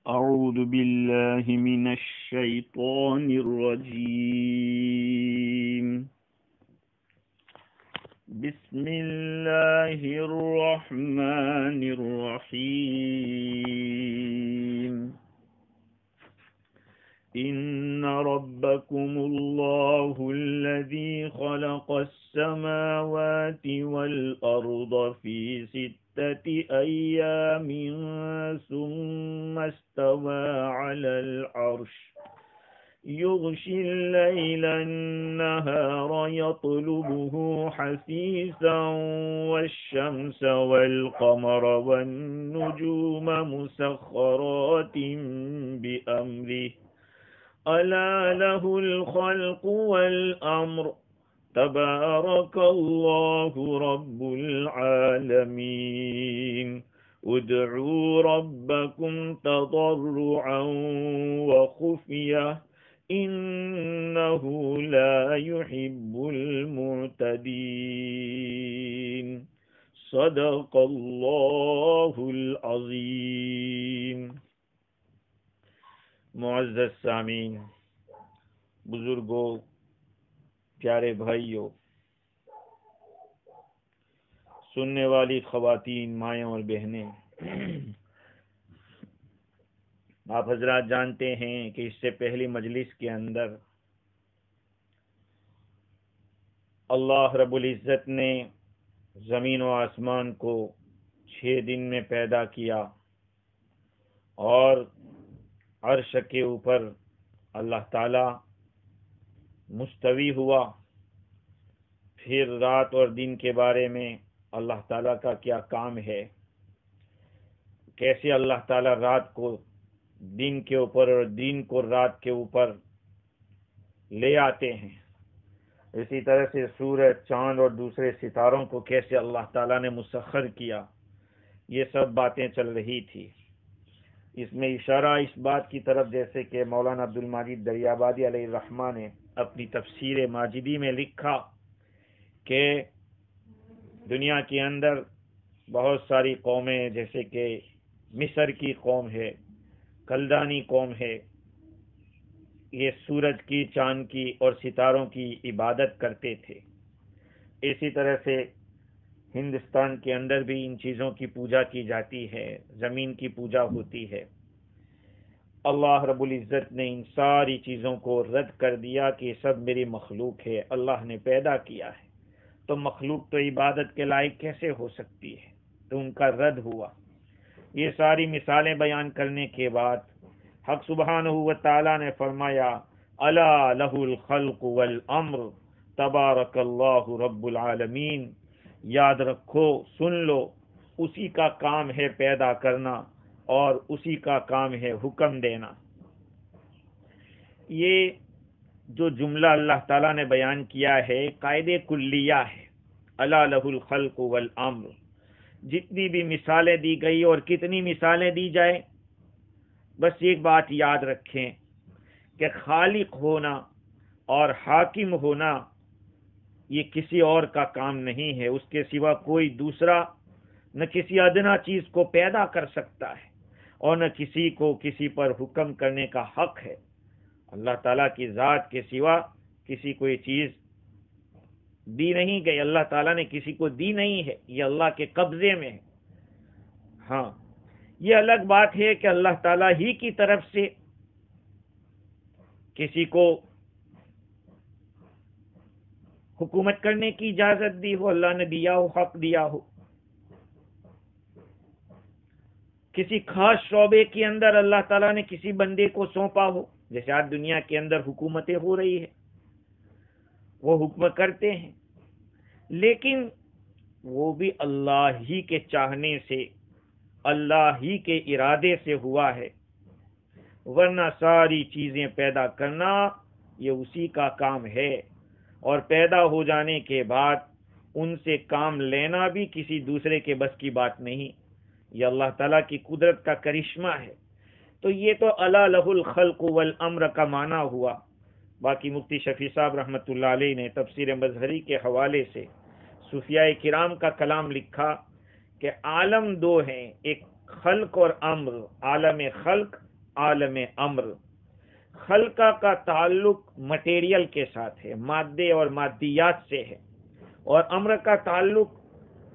أعوذ بالله من الشيطان الرجيم. بسم الله الرحمن الرحيم. إن ربكم الله الذي خلق السماوات والأرض في 6 أيام ثم استوى على العرش يغشي الليل النهار يطلبه حثيثا والشمس والقمر والنجوم مسخرات بأمره ألا له الخلق والأمر تبارك الله رب العالمين. ادعوا ربكم تضرعا وخفية إنه لا يحب المعتدين. صدق الله العظیم. معزز سامعین، بزرگوں، پیارے بھائیوں، سننے والی خواتین، مائیں اور بہنیں، آپ حضرات جانتے ہیں کہ اس سے پہلی مجلس کے اندر اللہ رب العزت نے زمین و آسمان کو 6 دن میں پیدا کیا اور عرش کے اوپر اللہ تعالی مستوی ہوا. پھر رات اور دن کے بارے میں اللہ تعالیٰ کا کیا کام ہے، کیسے اللہ تعالیٰ رات کو دن کے اوپر اور دن کو رات کے اوپر لے آتے ہیں. اسی طرح سے سورج، چاند اور دوسرے ستاروں کو کیسے اللہ تعالیٰ نے مسخر کیا، یہ سب باتیں چل رہی تھی. اس میں اشارہ اس بات کی طرف، جیسے کہ مولانا عبدالمجید دریابادی علیہ الرحمہ نے اپنی تفسیر ماجدی میں لکھا کہ دنیا کے اندر بہت ساری قومیں، جیسے کہ مصر کی قوم ہے، کلدانی قوم ہے، یہ سورج کی، چاند کی اور ستاروں کی عبادت کرتے تھے. اسی طرح سے ہندوستان کے اندر بھی ان چیزوں کی پوجا کی جاتی ہے، زمین کی پوجا ہوتی ہے. اللہ رب العزت نے ان ساری چیزوں کو رد کر دیا کہ یہ سب میری مخلوق ہے، اللہ نے پیدا کیا ہے، تو مخلوق تو عبادت کے لائق کیسے ہو سکتی ہے؟ تو ان کا رد ہوا. یہ ساری مثالیں بیان کرنے کے بعد حق سبحانہ و تعالی نے فرمایا الا لہ الخلق والامر تبارک اللہ رب العالمین. یاد رکھو، سن لو، اسی کا کام ہے پیدا کرنا اور اسی کا کام ہے حکم دینا. یہ جو جملہ اللہ تعالیٰ نے بیان کیا ہے قاعدے کلیہ ہے، الا لہ الخلق والامر. جتنی بھی مثالیں دی گئی اور کتنی مثالیں دی جائیں، بس ایک بات یاد رکھیں کہ خالق ہونا اور حاکم ہونا یہ کسی اور کا کام نہیں ہے. اس کے سوا کوئی دوسرا نہ کسی ادنا چیز کو پیدا کر سکتا ہے اور نہ کسی کو کسی پر حکم کرنے کا حق ہے. اللہ تعالیٰ کی ذات کے سوا کسی کو یہ چیز دی نہیں گئی، اللہ تعالیٰ نے کسی کو دی نہیں ہے، یہ اللہ کے قبضے میں ہے. ہاں، یہ الگ بات ہے کہ اللہ تعالیٰ ہی کی طرف سے کسی کو حکومت کرنے کی اجازت دی ہو، اللہ نے دیا ہو، حق دیا ہو. کسی خاص شعبے کے اندر اللہ تعالیٰ نے کسی بندے کو سونپا ہو، جیسے آج دنیا کے اندر حکومتیں ہو رہی ہے، وہ حکم کرتے ہیں، لیکن وہ بھی اللہ ہی کے چاہنے سے، اللہ ہی کے ارادے سے ہوا ہے، ورنہ ساری چیزیں پیدا کرنا یہ اسی کا کام ہے، اور پیدا ہو جانے کے بعد ان سے کام لینا بھی کسی دوسرے کے بس کی بات نہیں. یہ اللہ تعالیٰ کی قدرت کا کرشمہ ہے. تو یہ تو الا لہ الخلق والامر کا معنی ہوا. باقی مفتی شفیع صاحب رحمۃ اللہ علیہ نے تفسیر مظہری کے حوالے سے صوفیاء کرام کا کلام لکھا کہ عالم دو ہیں، ایک خلق اور امر. عالم خلق عالم امر. خلقہ کا تعلق مٹیریل کے ساتھ ہے، مادے اور مادیات سے ہے، اور امر کا تعلق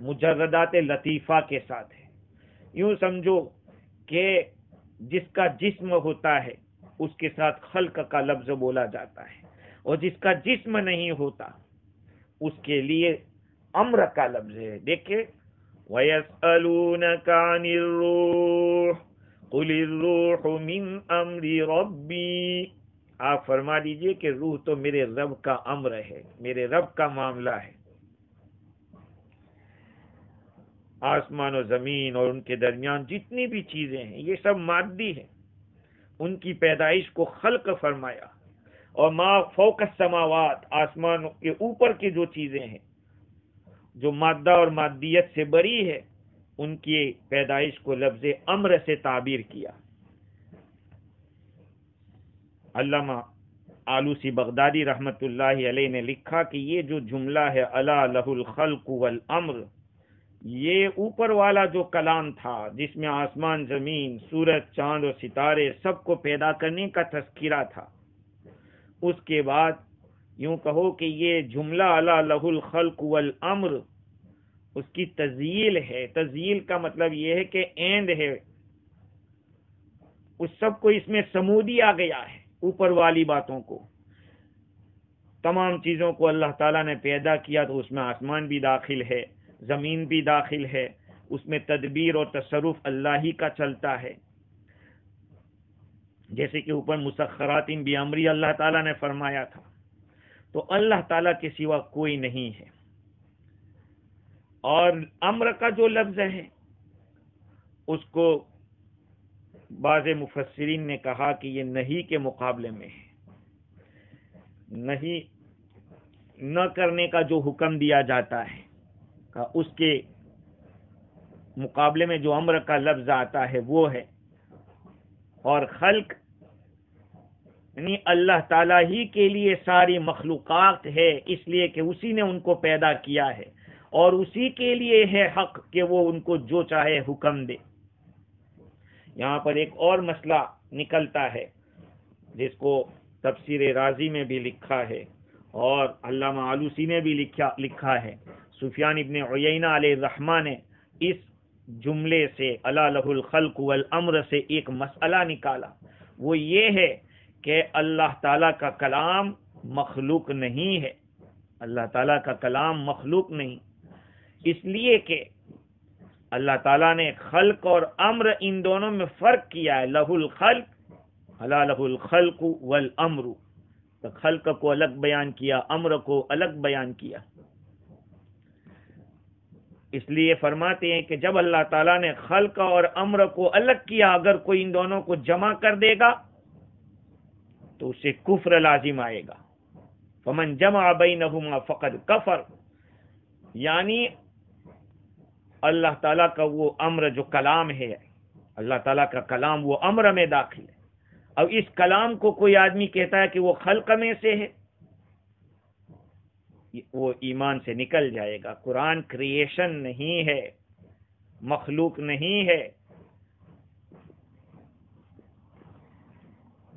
مجردات لطیفہ کے ساتھ ہے. یوں سمجھو کہ جس کا جسم ہوتا ہے اس کے ساتھ خلق کا لفظ بولا جاتا ہے، اور جس کا جسم نہیں ہوتا اس کے لیے امر کا لفظ ہے. دیکھیں وَيَسْأَلُونَكَ عَنِ الرُّوحِ قُلِ الرُّوحُ مِنْ أَمْرِ رَبِّي. آپ فرما دیجئے کہ روح تو میرے رب کا امر ہے، میرے رب کا معاملہ ہے. آسمان و زمین اور ان کے درمیان جتنی بھی چیزیں ہیں یہ سب مادی ہیں، ان کی پیدائش کو خلق فرمایا. اور ما فوق السماوات، آسمان کے اوپر کی جو چیزیں ہیں جو مادہ اور مادیت سے بری ہے ان کی پیدائش کو لفظ امر سے تعبیر کیا. علامہ آلوسی بغدادی رحمت اللہ علیہ نے لکھا کہ یہ جو جملہ ہے الا لہ الخلق والامر، یہ اوپر والا جو کلام تھا جس میں آسمان زمین سورج چاند اور ستارے سب کو پیدا کرنے کا تذکرہ تھا، اس کے بعد یوں کہو کہ یہ جملہ الا لہ الخلق والامر اس کی تزیل ہے. تزیل کا مطلب یہ ہے کہ اینڈ ہے، اس سب کو اس میں سمودی آ گیا ہے. اوپر والی باتوں کو، تمام چیزوں کو اللہ تعالیٰ نے پیدا کیا تو اس میں آسمان بھی داخل ہے، زمین بھی داخل ہے، اس میں تدبیر اور تصرف اللہ ہی کا چلتا ہے. جیسے کہ اوپر مسخرات بامری اللہ تعالیٰ نے فرمایا تھا. تو اللہ تعالیٰ کے سوا کوئی نہیں ہے. اور امر کا جو لفظ ہے اس کو بعض مفسرین نے کہا کہ یہ نہیں کے مقابلے میں ہے. نہیں نہ کرنے کا جو حکم دیا جاتا ہے اس کے مقابلے میں جو امر کا لفظ آتا ہے وہ ہے. اور خلق یعنی اللہ تعالیٰ ہی کے لیے ساری مخلوقات ہے، اس لیے کہ اسی نے ان کو پیدا کیا ہے اور اسی کے لیے ہے حق کہ وہ ان کو جو چاہے حکم دے. یہاں پر ایک اور مسئلہ نکلتا ہے جس کو تفسیر رازی میں بھی لکھا ہے اور علامہ آلوسی نے بھی لکھا ہے. سفیان ابن عیینہ علیہ الرحمہ نے اس جملے سے الا لہ الخلق والامر سے ایک مسئلہ نکالا. وہ یہ ہے کہ اللہ تعالیٰ کا کلام مخلوق نہیں ہے. اللہ تعالیٰ کا کلام مخلوق نہیں، اس لیے کہ اللہ تعالیٰ نے خلق اور امر ان دونوں میں فرق کیا ہے. لہ الخلق الا لہ الخلق والامر، تو خلق کو الگ بیان کیا، امر کو الگ بیان کیا. اس لیے فرماتے ہیں کہ جب اللہ تعالیٰ نے خلق اور امر کو الگ کیا، اگر کوئی ان دونوں کو جمع کر دے گا تو اسے کفر لازم آئے گا. فمن جمع بینہما فقد کفر، یعنی اللہ تعالیٰ کا وہ امر جو کلام ہے، اللہ تعالیٰ کا کلام وہ امر میں داخل ہے. اب اس کلام کو کوئی آدمی کہتا ہے کہ وہ خلق میں سے ہے، وہ ایمان سے نکل جائے گا. قرآن کریشن نہیں ہے، مخلوق نہیں ہے.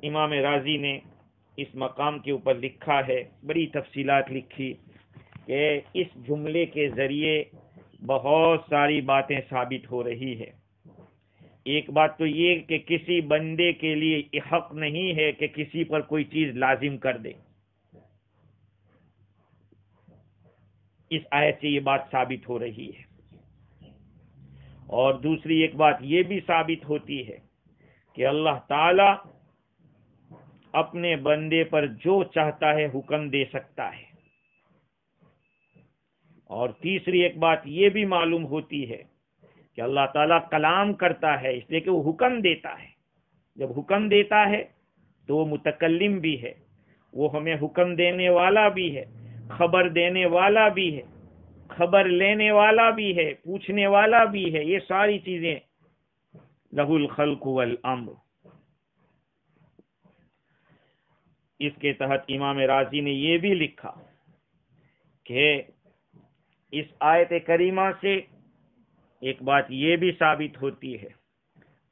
امام رازی نے اس مقام کے اوپر لکھا ہے، بڑی تفصیلات لکھی کہ اس جملے کے ذریعے بہت ساری باتیں ثابت ہو رہی ہے. ایک بات تو یہ کہ کسی بندے کے لیے حق نہیں ہے کہ کسی پر کوئی چیز لازم کر دے. اس آیت سے یہ بات ثابت ہو رہی ہے. اور دوسری ایک بات یہ بھی ثابت ہوتی ہے کہ اللہ تعالی اپنے بندے پر جو چاہتا ہے حکم دے سکتا ہے. اور تیسری ایک بات یہ بھی معلوم ہوتی ہے کہ اللہ تعالیٰ کلام کرتا ہے اس لیے کہ وہ حکم دیتا ہے. جب حکم دیتا ہے تو وہ متکلم بھی ہے، وہ ہمیں حکم دینے والا بھی ہے، خبر دینے والا بھی ہے، خبر لینے والا بھی ہے، پوچھنے والا بھی ہے. یہ ساری چیزیں لہ الخلق والامر. اس کے تحت امام رازی نے یہ بھی لکھا کہ اس آیت کریمہ سے ایک بات یہ بھی ثابت ہوتی ہے،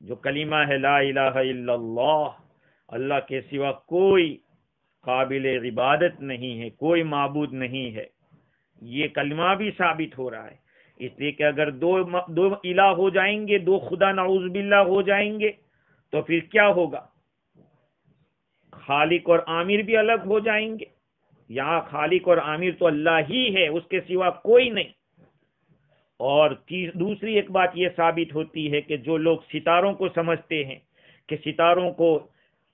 جو کلمہ ہے لا الہ الا اللہ، اللہ کے سوا کوئی قابل عبادت نہیں ہے، کوئی معبود نہیں ہے، یہ کلمہ بھی ثابت ہو رہا ہے۔ اس لیے کہ اگر دو الہ ہو جائیں گے، دو خدا نعوذ باللہ ہو جائیں گے، تو پھر کیا ہوگا؟ خالق اور عامر بھی الگ ہو جائیں گے۔ یہاں خالق اور عامر تو اللہ ہی ہے، اس کے سوا کوئی نہیں۔ اور دوسری ایک بات یہ ثابت ہوتی ہے کہ جو لوگ ستاروں کو سمجھتے ہیں کہ ستاروں کو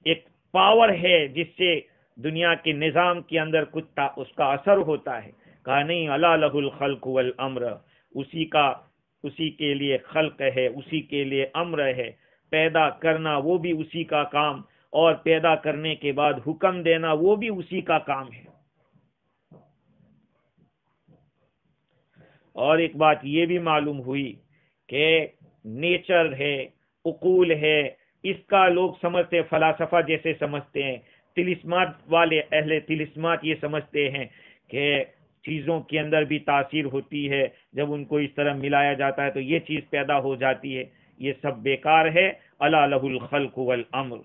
ایک پاور ہے جس سے دنیا کے نظام کے اندر کچھ اس کا اثر ہوتا ہے، کہا نہیں، الا لہ الخلق والامر، اسی کے لیے خلق ہے، اسی کے لیے امر ہے، پیدا کرنا وہ بھی اسی کا کام، اور پیدا کرنے کے بعد حکم دینا وہ بھی اسی کا کام ہے۔ اور ایک بات یہ بھی معلوم ہوئی کہ نیچر ہے، عقول ہے، اس کا لوگ سمجھتے، فلاسفہ جیسے سمجھتے ہیں، طلسمات والے، اہل طلسمات یہ سمجھتے ہیں کہ چیزوں کے اندر بھی تاثیر ہوتی ہے، جب ان کو اس طرح ملایا جاتا ہے تو یہ چیز پیدا ہو جاتی ہے۔ یہ سب بیکار ہے، الا لہ الخلق والامر۔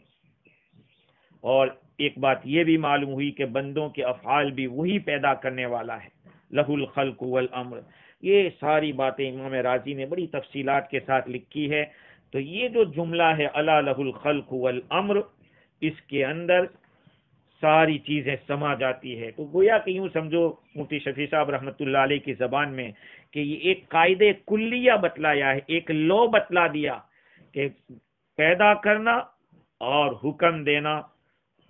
اور ایک بات یہ بھی معلوم ہوئی کہ بندوں کے افعال بھی وہی پیدا کرنے والا ہے، لہ الخلق والامر۔ یہ ساری باتیں امام رازی نے بڑی تفصیلات کے ساتھ لکھی ہے۔ تو یہ جو جملہ ہے الا لہ الخلق والامر، اس کے اندر ساری چیزیں سما جاتی ہے۔ تو گویا کہ یوں سمجھو مفتی شفیع صاحب رحمۃ اللہ علیہ کی زبان میں کہ یہ ایک قاعدے کلیہ بتلایا ہے، ایک لو بتلا دیا کہ پیدا کرنا اور حکم دینا،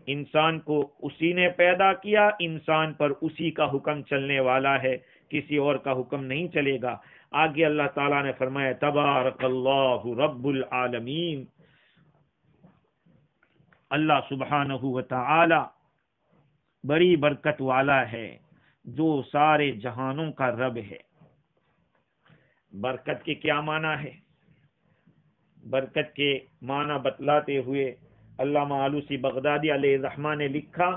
انسان کو اسی نے پیدا کیا، انسان پر اسی کا حکم چلنے والا ہے، کسی اور کا حکم نہیں چلے گا۔ آگے اللہ تعالیٰ نے فرمایا تبارک اللہ رب العالمین، اللہ سبحانہ و تعالی بڑی برکت والا ہے، جو سارے جہانوں کا رب ہے۔ برکت کے کیا معنی ہے؟ برکت کے معنی بتلاتے ہوئے علامہ آلوسی بغدادی علیہ الرحمہ نے لکھا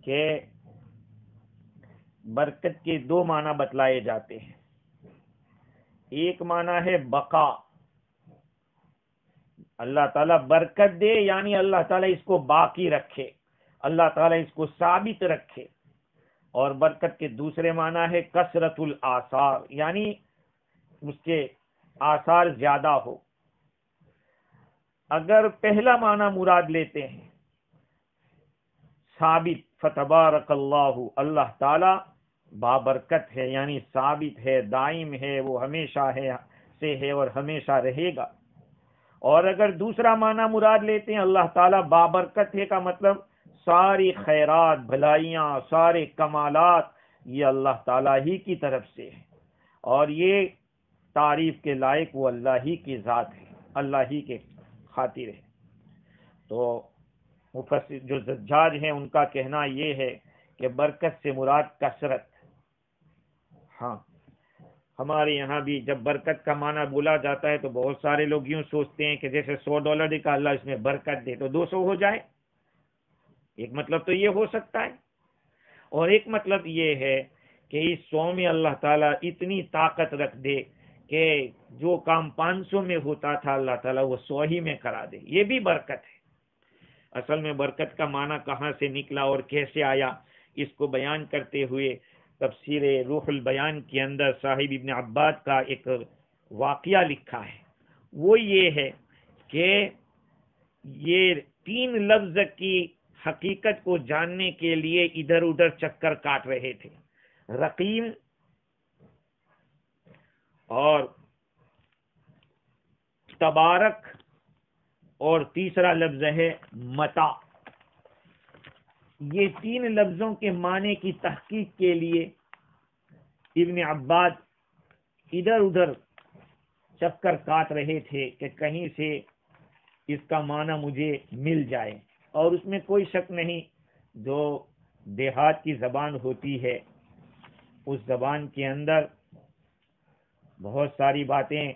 کہ برکت کے دو معنی بتلائے جاتے ہیں۔ ایک معنی ہے بقا، اللہ تعالیٰ برکت دے یعنی اللہ تعالیٰ اس کو باقی رکھے، اللہ تعالیٰ اس کو ثابت رکھے۔ اور برکت کے دوسرے معنی ہے کثرت الآثار، یعنی اس کے آثار زیادہ ہو۔ اگر پہلا معنی مراد لیتے ہیں ثابت، فتبارک اللہ، اللہ تعالی بابرکت ہے، یعنی ثابت ہے، دائم ہے، وہ ہمیشہ سے ہے اور ہمیشہ رہے گا۔ اور اگر دوسرا معنی مراد لیتے ہیں اللہ تعالی بابرکت ہے کا مطلب ساری خیرات، بھلائیاں، سارے کمالات یہ اللہ تعالی ہی کی طرف سے ہے، اور یہ تعریف کے لائق وہ اللہ ہی کی ذات ہے، اللہ ہی کے خاطر ہے۔ تو مفسر جو زجاج ہیں ان کا کہنا یہ ہے کہ برکت سے مراد کثرت۔ ہاں، ہمارے یہاں بھی جب برکت کا معنی بولا جاتا ہے تو بہت سارے لوگ یوں سوچتے ہیں کہ جیسے $100 دے کا اللہ اس میں برکت دے تو 200 ہو جائے۔ ایک مطلب تو یہ ہو سکتا ہے، اور ایک مطلب یہ ہے کہ اس 100 میں اللہ تعالیٰ اتنی طاقت رکھ دے کہ جو کام 500 میں ہوتا تھا اللہ تعالیٰ وہ 100 ہی میں کرا دے، یہ بھی برکت ہے۔ اصل میں برکت کا معنی کہاں سے نکلا اور کیسے آیا، اس کو بیان کرتے ہوئے تفسیر روح البیان کے اندر صاحب ابن عباد کا ایک واقعہ لکھا ہے۔ وہ یہ ہے کہ یہ 3 لفظ کی حقیقت کو جاننے کے لیے ادھر ادھر چکر کاٹ رہے تھے، رقیم اور تبارک، اور تیسرا لفظ ہے متا۔ یہ 3 لفظوں کے معنی کی تحقیق کے لیے ابن عباد ادھر ادھر چکر کاٹ رہے تھے کہ کہیں سے اس کا معنی مجھے مل جائے۔ اور اس میں کوئی شک نہیں، جو دیہات کی زبان ہوتی ہے اس زبان کے اندر بہت ساری باتیں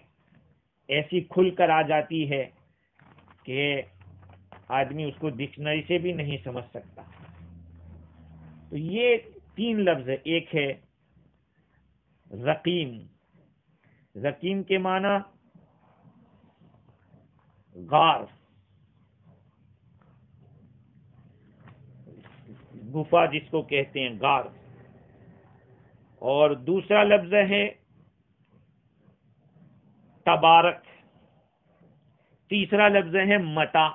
ایسی کھل کر آ جاتی ہے کہ آدمی اس کو ڈکشنری سے بھی نہیں سمجھ سکتا۔ تو یہ 3 لفظ، ایک ہے رقیم، رقیم کے معنی غار، گفا جس کو کہتے ہیں غار، اور دوسرا لفظ ہے تبارک، تیسرا لفظ ہے متا،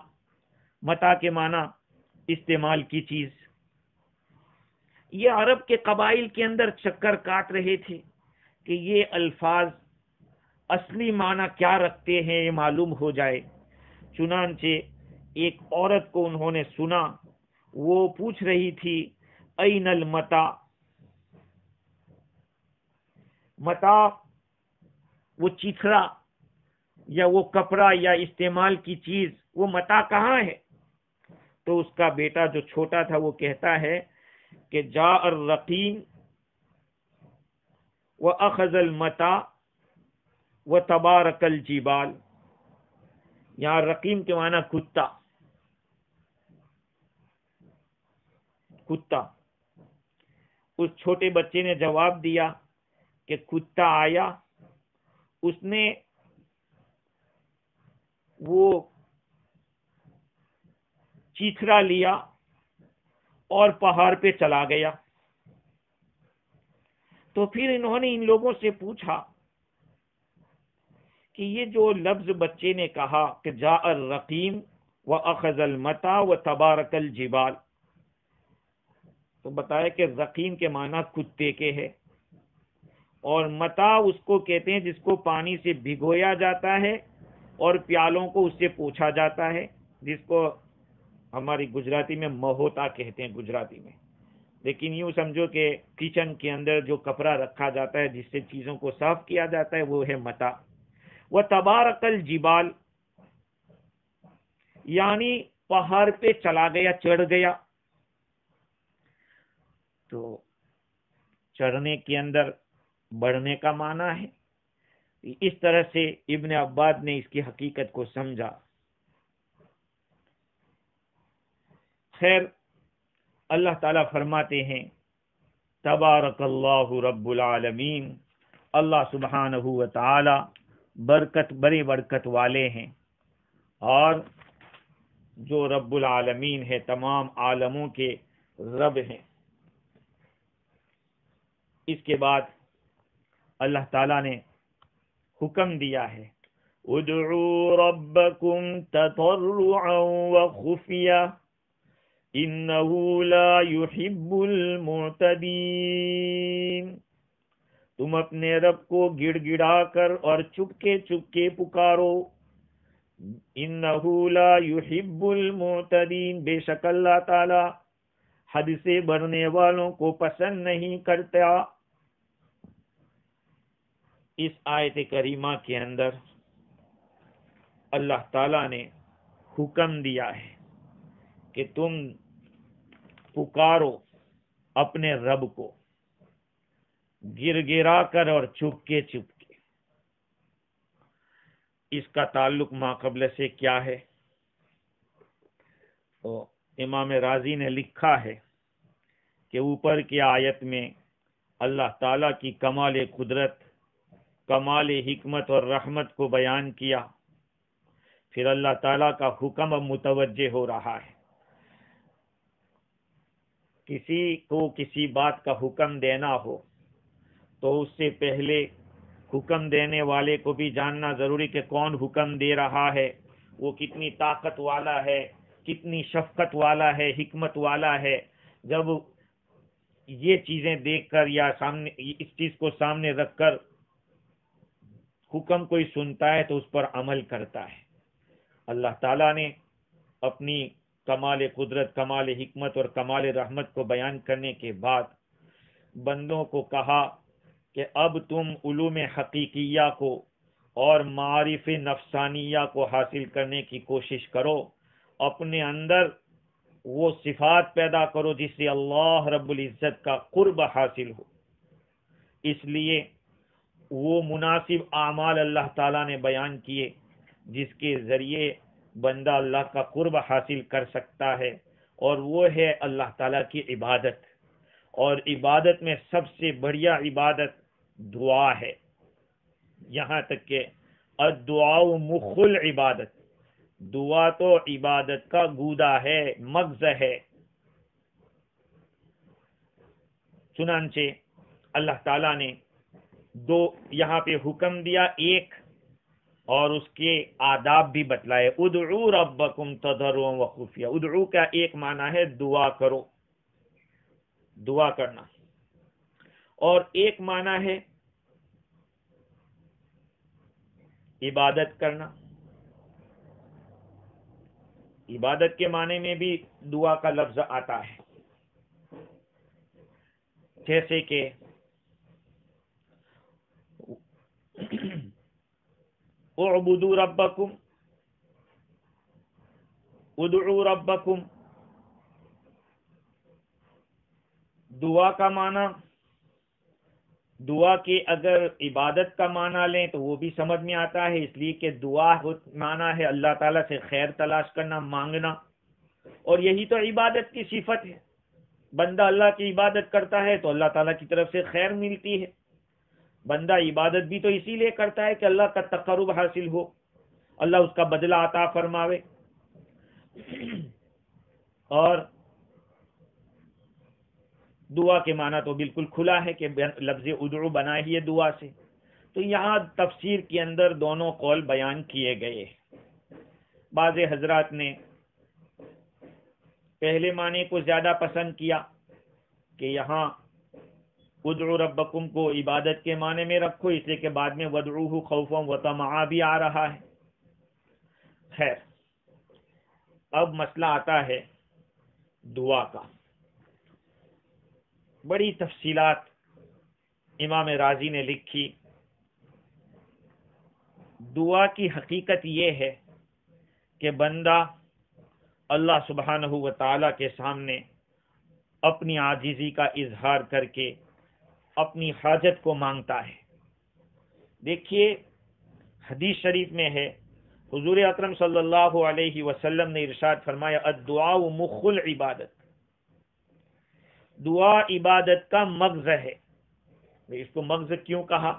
متا کے معنی استعمال کی چیز۔ یہ عرب کے قبائل کے اندر چکر کاٹ رہے تھے کہ یہ الفاظ اصلی معنی کیا رکھتے ہیں یہ معلوم ہو جائے۔ چنانچہ ایک عورت کو انہوں نے سنا، وہ پوچھ رہی تھی این المتا، متا وہ چیتھڑا یا وہ کپڑا یا استعمال کی چیز، وہ متا کہاں ہے؟ تو اس کا بیٹا جو چھوٹا تھا وہ کہتا ہے کہ جاء الرقیم واخذ المتا وتبارک الجبال، یہاں رقیم کے معنی کتا، کتا۔ اس چھوٹے بچے نے جواب دیا کہ کتا آیا، اس نے وہ چیتھڑا لیا اور پہاڑ پہ چلا گیا۔ تو پھر انہوں نے ان لوگوں سے پوچھا کہ یہ جو لفظ بچے نے کہا کہ جاء الرقیم واخذ المتا وتبارک الجبال، تو بتایا کہ رقیم کے معنی کتے کے ہے، اور متا اس کو کہتے ہیں جس کو پانی سے بھگویا جاتا ہے اور پیالوں کو اس سے پوچھا جاتا ہے، جس کو ہماری گجراتی میں مہوتا کہتے ہیں گجراتی میں، لیکن یوں سمجھو کہ کچن کے اندر جو کپڑا رکھا جاتا ہے جس سے چیزوں کو صاف کیا جاتا ہے وہ ہے متا۔ وتبارک الجبال یعنی پہاڑ پہ چلا گیا، چڑھ گیا۔ تو چڑھنے کے اندر بڑھنے کا معنی ہے۔ اس طرح سے ابن عباد نے اس کی حقیقت کو سمجھا۔ خیر، اللہ تعالیٰ فرماتے ہیں تبارک اللہ رب العالمین، اللہ سبحانہ و تعالی بڑے برکت والے ہیں، اور جو رب العالمین ہے تمام عالموں کے رب ہیں۔ اس کے بعد اللہ تعالیٰ نے حکم دیا ہے ادعوا ربکم تضرعا وخفیا انہ لا يحب المعتدین، تم اپنے رب کو گڑ گڑا کر اور چپکے چپکے پکارو، انہ لا يحب المعتدین، بے شک اللہ تعالی حد سے بڑھنے والوں کو پسند نہیں کرتا۔ اس آیت کریمہ کے اندر اللہ تعالی نے حکم دیا ہے کہ تم پکارو اپنے رب کو گر گرا کر اور چپکے چپکے۔ اس کا تعلق ما قبل سے کیا ہے؟ تو امام رازی نے لکھا ہے کہ اوپر کی آیت میں اللہ تعالی کی کمال قدرت، کمال حکمت اور رحمت کو بیان کیا، پھر اللہ تعالیٰ کا حکم اب متوجہ ہو رہا ہے۔ کسی کو کسی بات کا حکم دینا ہو تو اس سے پہلے حکم دینے والے کو بھی جاننا ضروری کہ کون حکم دے رہا ہے، وہ کتنی طاقت والا ہے، کتنی شفقت والا ہے، حکمت والا ہے۔ جب یہ چیزیں دیکھ کر یا سامنے اس چیز کو سامنے رکھ کر حکم کوئی سنتا ہے تو اس پر عمل کرتا ہے۔ اللہ تعالیٰ نے اپنی کمال قدرت، کمال حکمت اور کمال رحمت کو بیان کرنے کے بعد بندوں کو کہا کہ اب تم علوم حقیقیہ کو اور معارف نفسانیہ کو حاصل کرنے کی کوشش کرو، اپنے اندر وہ صفات پیدا کرو جس سے اللہ رب العزت کا قرب حاصل ہو۔ اس لیے وہ مناسب اعمال اللہ تعالیٰ نے بیان کیے جس کے ذریعے بندہ اللہ کا قرب حاصل کر سکتا ہے، اور وہ ہے اللہ تعالیٰ کی عبادت۔ اور عبادت میں سب سے بڑھیا عبادت دعا ہے، یہاں تک کہ الدعاء مخ العبادت، دعا تو عبادت کا گودا ہے، مغز ہے۔ چنانچہ اللہ تعالیٰ نے دو یہاں پہ حکم دیا، ایک اور اس کے آداب بھی بتلائے۔ ادعو ربکم تضرعا وخفیہ۔ ادعو کا ایک معنی ہے دعا کرو، دعا کرنا، اور ایک معنی ہے عبادت کرنا۔ عبادت کے معنی میں بھی دعا کا لفظ آتا ہے، جیسے کہ اعبدوا ربکم، ادعوا ربکم۔ دعا کا معنی، دعا کے اگر عبادت کا معنی لیں تو وہ بھی سمجھ میں آتا ہے، اس لیے کہ دعا معنی ہے اللہ تعالیٰ سے خیر تلاش کرنا، مانگنا، اور یہی تو عبادت کی صفت ہے۔ بندہ اللہ کی عبادت کرتا ہے تو اللہ تعالیٰ کی طرف سے خیر ملتی ہے۔ بندہ عبادت بھی تو اسی لیے کرتا ہے کہ اللہ کا تقرب حاصل ہو، اللہ اس کا بدلہ عطا فرماوے۔ اور دعا کے معنی تو بالکل کھلا ہے کہ لفظ ادعو بنا ہی ہے دعا سے۔ تو یہاں تفسیر کے اندر دونوں قول بیان کیے گئے۔ بعض حضرات نے پہلے معنی کو زیادہ پسند کیا کہ یہاں ادعو ربکم کو عبادت کے معنی میں رکھو، اس لیے کہ بعد میں ودعوہ خوفا وطمعا بھی آ رہا ہے۔ خیر، اب مسئلہ آتا ہے دعا کا۔ بڑی تفصیلات امام رازی نے لکھی۔ دعا کی حقیقت یہ ہے کہ بندہ اللہ سبحانہ و تعالی کے سامنے اپنی عاجزی کا اظہار کر کے اپنی حاجت کو مانگتا ہے۔ دیکھیے حدیث شریف میں ہے، حضور اکرم صلی اللہ علیہ وسلم نے ارشاد فرمایا الدعاء مخ العبادت، دعا عبادت کا مغز ہے۔ اس کو مغز کیوں کہا؟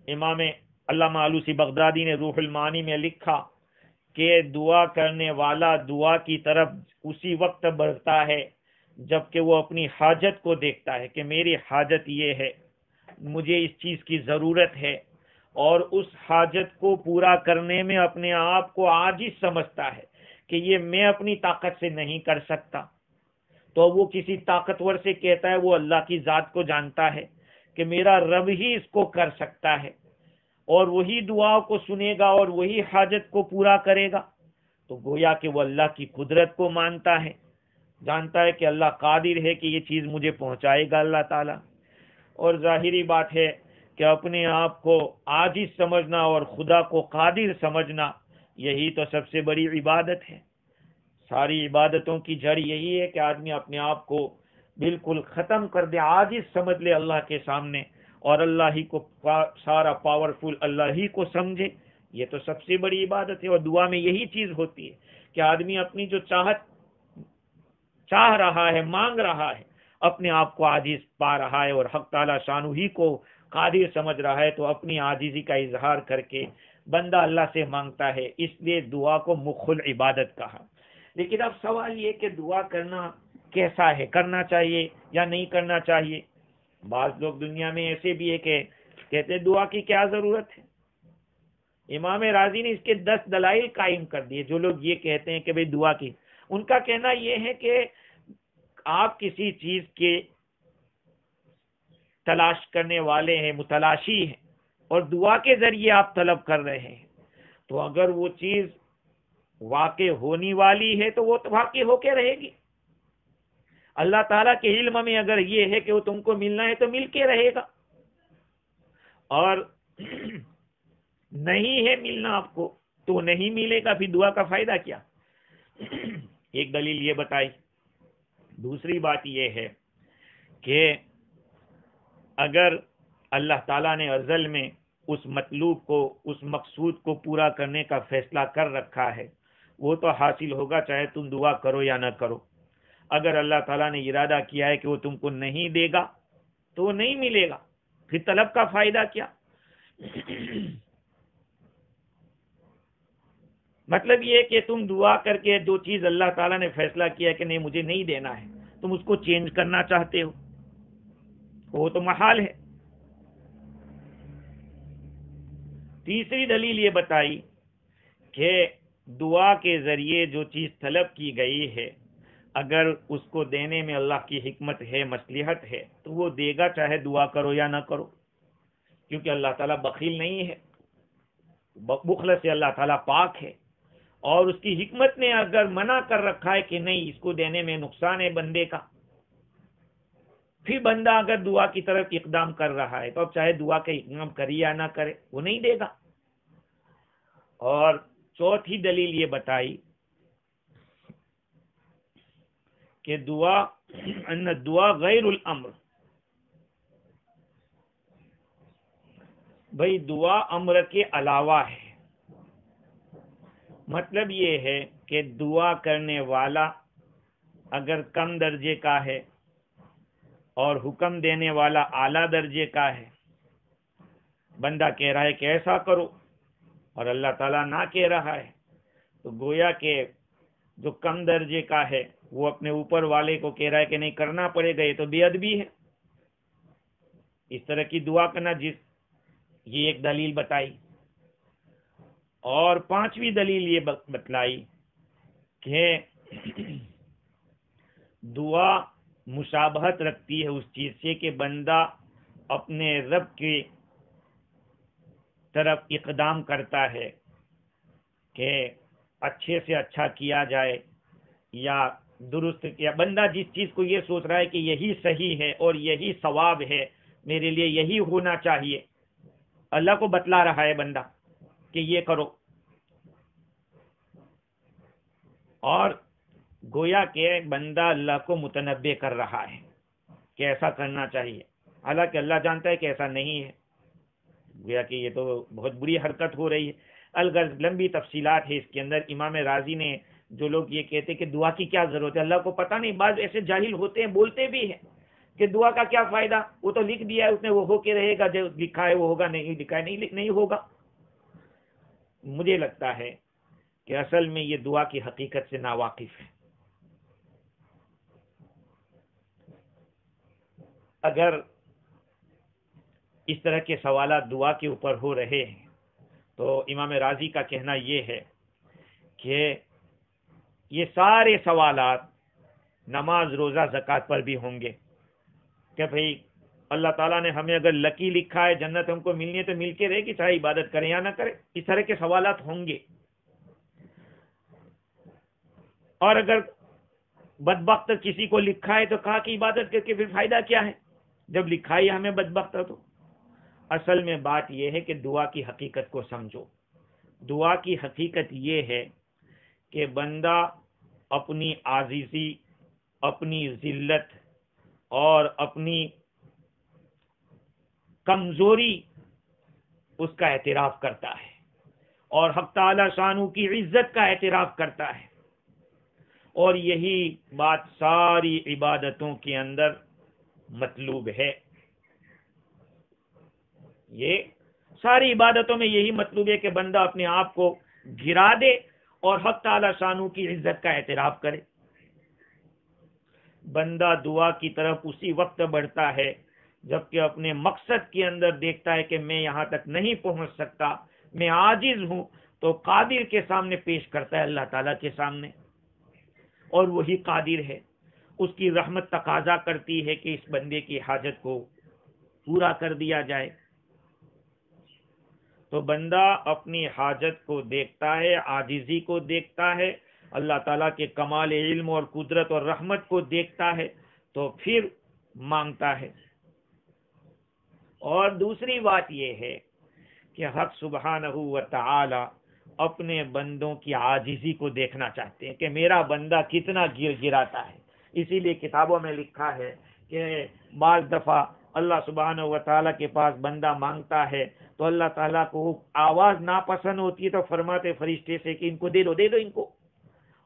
امام علامہ آلوسی بغدادی نے روح المعانی میں لکھا کہ دعا کرنے والا دعا کی طرف اسی وقت بڑھتا ہے جبکہ وہ اپنی حاجت کو دیکھتا ہے کہ میری حاجت یہ ہے، مجھے اس چیز کی ضرورت ہے، اور اس حاجت کو پورا کرنے میں اپنے آپ کو عاجز سمجھتا ہے کہ یہ میں اپنی طاقت سے نہیں کر سکتا، تو وہ کسی طاقتور سے کہتا ہے، وہ اللہ کی ذات کو جانتا ہے کہ میرا رب ہی اس کو کر سکتا ہے، اور وہی دعا کو سنے گا اور وہی حاجت کو پورا کرے گا۔ تو گویا کہ وہ اللہ کی قدرت کو مانتا ہے، جانتا ہے کہ اللہ قادر ہے کہ یہ چیز مجھے پہنچائے گا اللہ تعالیٰ۔ اور ظاہری بات ہے کہ اپنے آپ کو عاجز سمجھنا اور خدا کو قادر سمجھنا، یہی تو سب سے بڑی عبادت ہے۔ ساری عبادتوں کی جڑ یہی ہے کہ آدمی اپنے آپ کو بالکل ختم کر دے، عاجز سمجھ لے اللہ کے سامنے، اور اللہ ہی کو سارا پاورفل اللہ ہی کو سمجھے۔ یہ تو سب سے بڑی عبادت ہے، اور دعا میں یہی چیز ہوتی ہے کہ آدمی اپنی جو چاہ رہا ہے، مانگ رہا ہے، اپنے آپ کو عاجز پا رہا ہے اور حق تعالی شانہ ہی کو قادر سمجھ رہا ہے، تو اپنی عاجزی کا اظہار کر کے بندہ اللہ سے مانگتا ہے۔ اس لیے دعا کو مخ العبادت کہا۔ لیکن اب سوال یہ کہ دعا کرنا کیسا ہے، کرنا چاہیے یا نہیں کرنا چاہیے؟ بعض لوگ دنیا میں ایسے بھی ہے کہ کہتے ہیں دعا کی کیا ضرورت ہے۔ امام راضی نے اس کے 10 دلائل قائم کر دیے۔ جو لوگ یہ کہتے ہیں کہ بھئی دعا کی، ان کا کہنا یہ ہے کہ آپ کسی چیز کے تلاش کرنے والے ہیں، متلاشی ہیں، اور دعا کے ذریعے آپ طلب کر رہے ہیں، تو اگر وہ چیز واقع ہونی والی ہے تو وہ واقع ہو کے رہے گی۔ اللہ تعالیٰ کے علم میں اگر یہ ہے کہ وہ تم کو ملنا ہے تو مل کے رہے گا، اور نہیں ہے ملنا آپ کو تو نہیں ملے گا، پھر دعا کا فائدہ کیا؟ ایک دلیل یہ بتائی۔ دوسری بات یہ ہے کہ اگر اللہ تعالیٰ نے ازل میں اس مطلوب کو، اس مقصود کو پورا کرنے کا فیصلہ کر رکھا ہے، وہ تو حاصل ہوگا چاہے تم دعا کرو یا نہ کرو۔ اگر اللہ تعالیٰ نے ارادہ کیا ہے کہ وہ تم کو نہیں دے گا تو وہ نہیں ملے گا، پھر طلب کا فائدہ کیا؟ مطلب یہ کہ تم دعا کر کے جو چیز اللہ تعالیٰ نے فیصلہ کیا کہ نہیں مجھے نہیں دینا ہے، تم اس کو چینج کرنا چاہتے ہو، وہ تو محال ہے۔ تیسری دلیل یہ بتائی کہ دعا کے ذریعے جو چیز طلب کی گئی ہے اگر اس کو دینے میں اللہ کی حکمت ہے، مصلحت ہے، تو وہ دے گا، چاہے دعا کرو یا نہ کرو، کیونکہ اللہ تعالیٰ بخیل نہیں ہے، بخل سے اللہ تعالیٰ پاک ہے، اور اس کی حکمت نے اگر منع کر رکھا ہے کہ نہیں اس کو دینے میں نقصان ہے بندے کا، پھر بندہ اگر دعا کی طرف اقدام کر رہا ہے تو اب چاہے دعا کا اقدام کرے یا نہ کرے وہ نہیں دے گا۔ اور چوتھی دلیل یہ بتائی کہ دعا غیر الامر، بھئی دعا امر کے علاوہ ہے، مطلب یہ ہے کہ دعا کرنے والا اگر کم درجے کا ہے اور حکم دینے والا اعلیٰ درجے کا ہے، بندہ کہہ رہا ہے کہ ایسا کرو اور اللہ تعالیٰ نہ کہہ رہا ہے، تو گویا کہ جو کم درجے کا ہے وہ اپنے اوپر والے کو کہہ رہا ہے کہ نہیں کرنا پڑے گا، یہ تو بے ادبی ہے، اس طرح کی دعا کرنا۔ یہ ایک دلیل بتائی۔ اور پانچویں دلیل یہ بتلائی کہ دعا مشابہت رکھتی ہے اس چیز سے کہ بندہ اپنے رب کی طرف اقدام کرتا ہے کہ اچھے سے اچھا کیا جائے یا درست کیا، بندہ جس چیز کو یہ سوچ رہا ہے کہ یہی صحیح ہے اور یہی ثواب ہے، میرے لیے یہی ہونا چاہیے، اللہ کو بتلا رہا ہے بندہ کہ یہ کرو، اور گویا کہ بندہ اللہ کو متنبع کر رہا ہے کہ ایسا کرنا چاہیے، حالانکہ اللہ جانتا ہے کہ ایسا نہیں ہے، گویا کہ یہ تو بہت بری حرکت ہو رہی ہے۔ الغرض لمبی تفصیلات ہے اس کے اندر۔ امام رازی نے، جو لوگ یہ کہتے کہ دعا کی کیا ضرورت ہے، اللہ کو پتہ نہیں، بعض ایسے جاہل ہوتے ہیں بولتے بھی ہیں کہ دعا کا کیا فائدہ، وہ تو لکھ دیا ہے اس نے، وہ ہو کے رہے گا، جو لکھا ہے وہ ہوگا، نہیں لکھا ہے نہیں ہوگا۔ مجھے لگتا ہے کہ اصل میں یہ دعا کی حقیقت سے ناواقف ہے۔ اگر اس طرح کے سوالات دعا کے اوپر ہو رہے ہیں تو امام رازی کا کہنا یہ ہے کہ یہ سارے سوالات نماز، روزہ، زکوٰۃ پر بھی ہوں گے کہ بھئی اللہ تعالیٰ نے ہمیں اگر لکی لکھا ہے، جنت ہم کو ملنی ہے تو مل کے رہے گی، چاہے عبادت کریں یا نہ کریں، اس طرح کے سوالات ہوں گے۔ اور اگر بدبخت کسی کو لکھا ہے تو کہا کہ عبادت کر کے پھر فائدہ کیا ہے جب لکھا ہی ہمیں بدبخت؟ تو اصل میں بات یہ ہے کہ دعا کی حقیقت کو سمجھو۔ دعا کی حقیقت یہ ہے کہ بندہ اپنی عاجزی، اپنی ذلت اور اپنی کمزوری اس کا اعتراف کرتا ہے، اور حق تعالی شانہ کی عزت کا اعتراف کرتا ہے، اور یہی بات ساری عبادتوں کے اندر مطلوب ہے۔ یہ ساری عبادتوں میں یہی مطلوب ہے کہ بندہ اپنے آپ کو گرا دے اور حق تعالی شانہ کی عزت کا اعتراف کرے۔ بندہ دعا کی طرف اسی وقت بڑھتا ہے جبکہ اپنے مقصد کے اندر دیکھتا ہے کہ میں یہاں تک نہیں پہنچ سکتا، میں عاجز ہوں، تو قادر کے سامنے پیش کرتا ہے، اللہ تعالیٰ کے سامنے، اور وہی قادر ہے۔ اس کی رحمت تقاضا کرتی ہے کہ اس بندے کی حاجت کو پورا کر دیا جائے۔ تو بندہ اپنی حاجت کو دیکھتا ہے، عاجزی کو دیکھتا ہے، اللہ تعالیٰ کے کمال علم اور قدرت اور رحمت کو دیکھتا ہے، تو پھر مانگتا ہے۔ اور دوسری بات یہ ہے کہ حق سبحانہ و تعالی اپنے بندوں کی عاجزی کو دیکھنا چاہتے ہیں کہ میرا بندہ کتنا گراتا ہے۔ اسی لیے کتابوں میں لکھا ہے کہ بعض دفعہ اللہ سبحانہ و تعالیٰ کے پاس بندہ مانگتا ہے تو اللہ تعالیٰ کو آواز ناپسند ہوتی ہے تو فرماتے فرشتے سے کہ ان کو دے دو ان کو،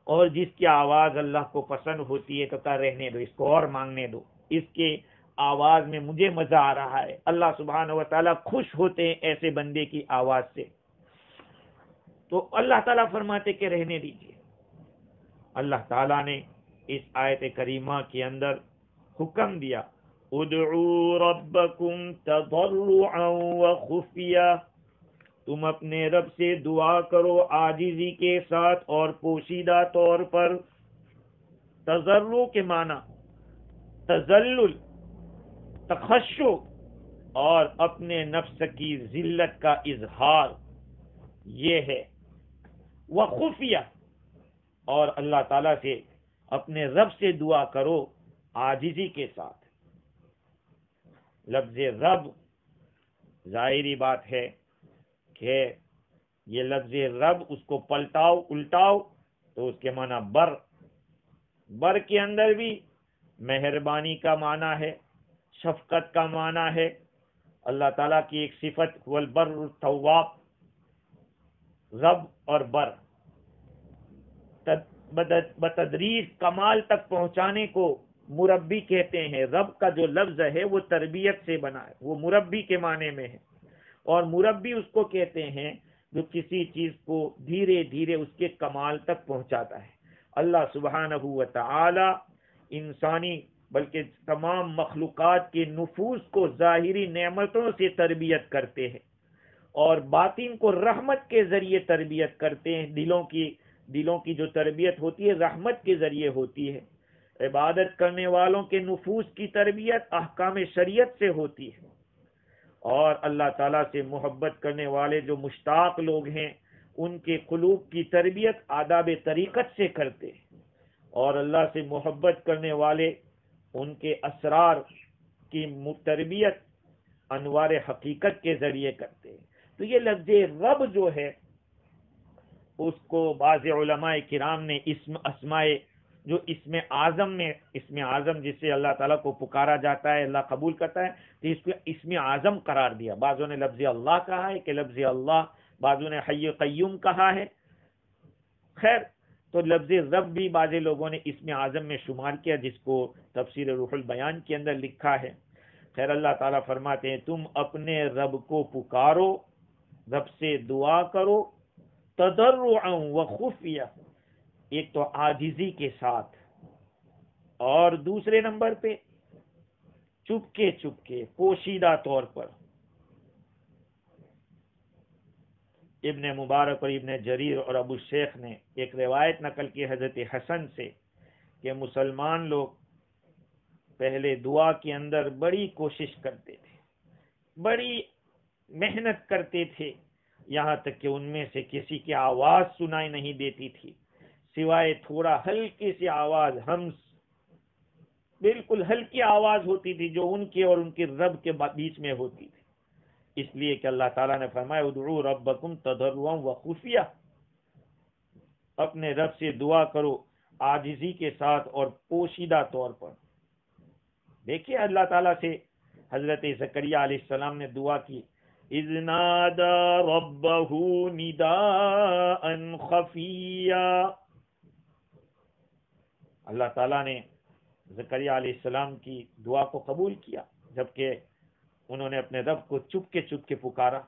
اور جس کی آواز اللہ کو پسند ہوتی ہے تو کہا رہنے دو، اس کو اور مانگنے دو، اس کے آواز میں مجھے مزہ آ رہا ہے۔ اللہ سبحانہ و تعالیٰ خوش ہوتے ہیں ایسے بندے کی آواز سے۔ تو اللہ تعالیٰ فرماتے کہ رہنے دیجیے. اللہ تعالیٰ نے اس آیت کریمہ کے اندر حکم دیا ادعوا ربکم تضرعا وخفیا، تم اپنے رب سے دعا کرو عاجزی کے ساتھ اور پوشیدہ طور پر. تضرع کے معنی تذلل، تخشع اور اپنے نفس کی ذلت کا اظہار یہ ہے. وخفیہ، اور اللہ تعالیٰ سے اپنے رب سے دعا کرو عاجزی کے ساتھ. لفظ رب ظاہری بات ہے کہ یہ لفظ رب اس کو پلٹاؤ الٹاؤ تو اس کے معنی بر. بر کے اندر بھی مہربانی کا معنی ہے، شفقت کا معنی ہے. اللہ تعالیٰ کی ایک صفت هو البر التواب. رب اور بر بتدریج کمال تک پہنچانے کو مربی کہتے ہیں. رب کا جو لفظ ہے وہ تربیت سے بنا ہے، وہ مربی کے معنی میں ہے. اور مربی اس کو کہتے ہیں جو کسی چیز کو دھیرے دھیرے اس کے کمال تک پہنچاتا ہے. اللہ سبحانہ و تعالی انسانی بلکہ تمام مخلوقات کے نفوس کو ظاہری نعمتوں سے تربیت کرتے ہیں اور باطن کو رحمت کے ذریعے تربیت کرتے ہیں. دلوں کی جو تربیت ہوتی ہے رحمت کے ذریعے ہوتی ہے. عبادت کرنے والوں کے نفوس کی تربیت احکام شریعت سے ہوتی ہے، اور اللہ تعالیٰ سے محبت کرنے والے جو مشتاق لوگ ہیں ان کے قلوب کی تربیت آداب طریقت سے کرتے ہیں، اور اللہ سے محبت کرنے والے ان کے اسرار کی تربیت انوار حقیقت کے ذریعے کرتے ہیں. تو یہ لفظ رب جو ہے اس کو بعض علماء کرام نے اسم اعظم جس سے اللہ تعالیٰ کو پکارا جاتا ہے اللہ قبول کرتا ہے تو اس کو اسم اعظم قرار دیا. بعضوں نے لفظ اللہ کہا ہے کہ لفظ اللہ، بعضوں نے حی قیوم کہا ہے. خیر، تو لفظ رب بھی بعض لوگوں نے اسم اعظم میں شمار کیا جس کو تفسیر روح البیان کے اندر لکھا ہے. خیر، اللہ تعالیٰ فرماتے ہیں تم اپنے رب کو پکارو، رب سے دعا کرو تضرعا و خفیہ، ایک تو عاجزی کے ساتھ اور دوسرے نمبر پہ چپکے پوشیدہ طور پر. ابن مبارک اور ابن جریر اور ابو شیخ نے ایک روایت نقل کی حضرت حسن سے کہ مسلمان لوگ پہلے دعا کے اندر بڑی کوشش کرتے تھے، بڑی محنت کرتے تھے، یہاں تک کہ ان میں سے کسی کی آواز سنائی نہیں دیتی تھی سوائے تھوڑا ہلکی سی آواز، ہمس، بالکل ہلکی آواز ہوتی تھی جو ان کے اور ان کے رب کے بیچ میں ہوتی تھی. اس لیے کہ اللہ تعالیٰ نے فرمایا ادعوا ربکم تضرعا وخفیہ، اپنے رب سے دعا کرو عاجزی کے ساتھ اور پوشیدہ طور پر. دیکھیے اللہ تعالیٰ سے حضرت زکریہ علیہ السلام نے دعا کی اذ نادى ربه نداء خفیا. اللہ تعالیٰ نے زکریہ علیہ السلام کی دعا کو قبول کیا جبکہ انہوں نے اپنے رب کو چپ کے پکارا.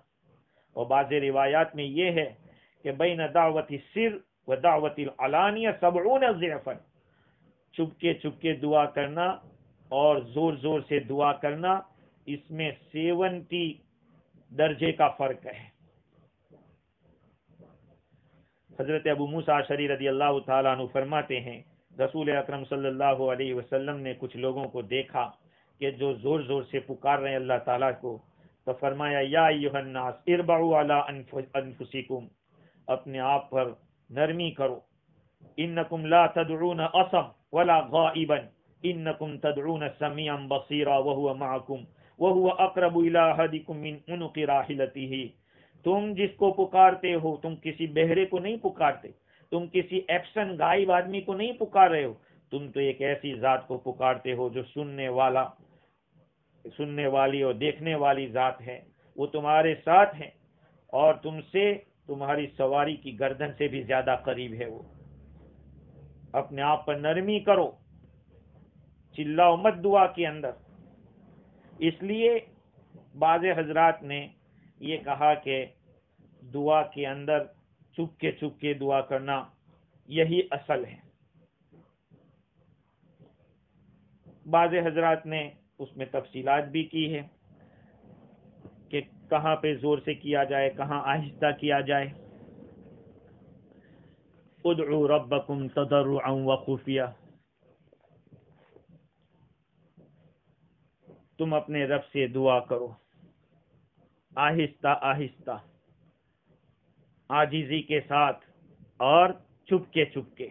اور بعض روایات میں یہ ہے کہ بین دعوت السر و دعوت العلانیہ 70 ضعفا، چپ کے دعا کرنا اور زور سے دعا کرنا، اس میں 70 درجے کا فرق ہے. حضرت ابو موسیٰ اشعری رضی اللہ تعالیٰ عنہ فرماتے ہیں رسول اکرم صلی اللہ علیہ وسلم نے کچھ لوگوں کو دیکھا کہ جو زور سے پکار رہے ہیں اللہ تعالیٰ کو، تو فرمایا یا ایھا الناس اربعوا علی انفسکم، اپنے آپ پر نرمی کرو، انکم لا تدعون اصم ولا غائبا انکم تدعون سمیعا بصیرا وهو معکم وهو اقرب الی احدکم من عنق راحلته. تم جس کو پکارتے ہو تم کسی بہرے کو نہیں پکارتے، تم کسی ایبسن غائب آدمی کو نہیں پکار رہے ہو، تم تو ایک ایسی ذات کو پکارتے ہو جو سننے والی اور دیکھنے والی ذات ہے. وہ تمہارے ساتھ ہیں اور تم سے تمہاری سواری کی گردن سے بھی زیادہ قریب ہے. وہ اپنے آپ پر نرمی کرو، چلاؤ مت دعا کے اندر. اس لیے بعض حضرات نے یہ کہا کہ دعا کے اندر چپ کے دعا کرنا یہی اصل ہے. بعض حضرات نے اس میں تفصیلات بھی کی ہے کہ کہاں پہ زور سے کیا جائے، کہاں آہستہ کیا جائے. ادعوا ربکم تضرعا وخفیہ، تم اپنے رب سے دعا کرو آہستہ آہستہ، عاجزی کے ساتھ اور چپ کے.